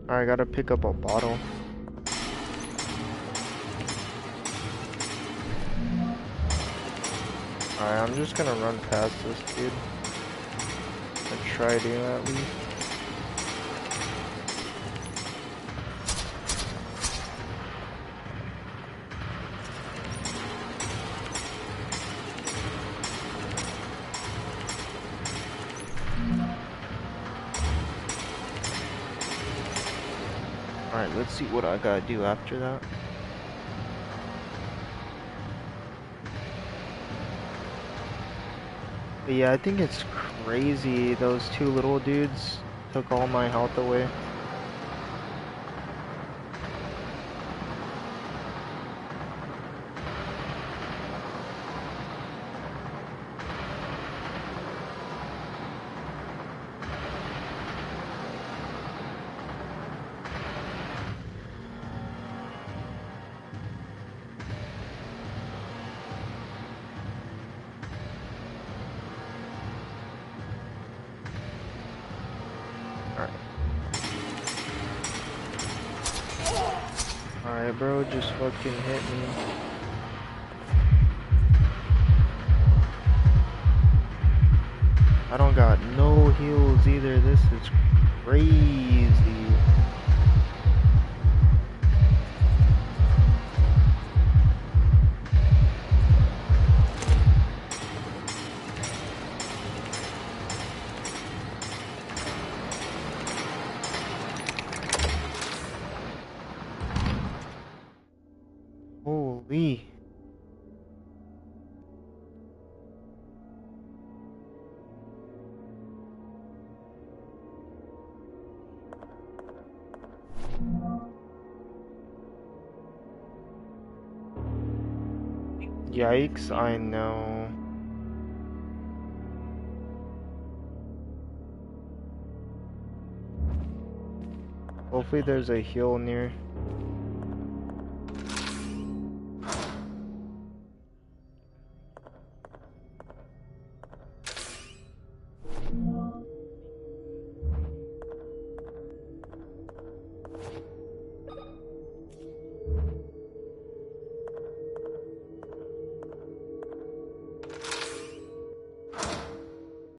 Alright, I gotta pick up a bottle. Alright, I'm just gonna run past this dude. And try to at least. Alright, let's see what I gotta do after that. But yeah, I think it's crazy. Those two little dudes took all my health away. Alright, bro, just fucking hit me. I don't got no heals either. This is crazy. Holy. Yikes, I know. Hopefully there's a heal near.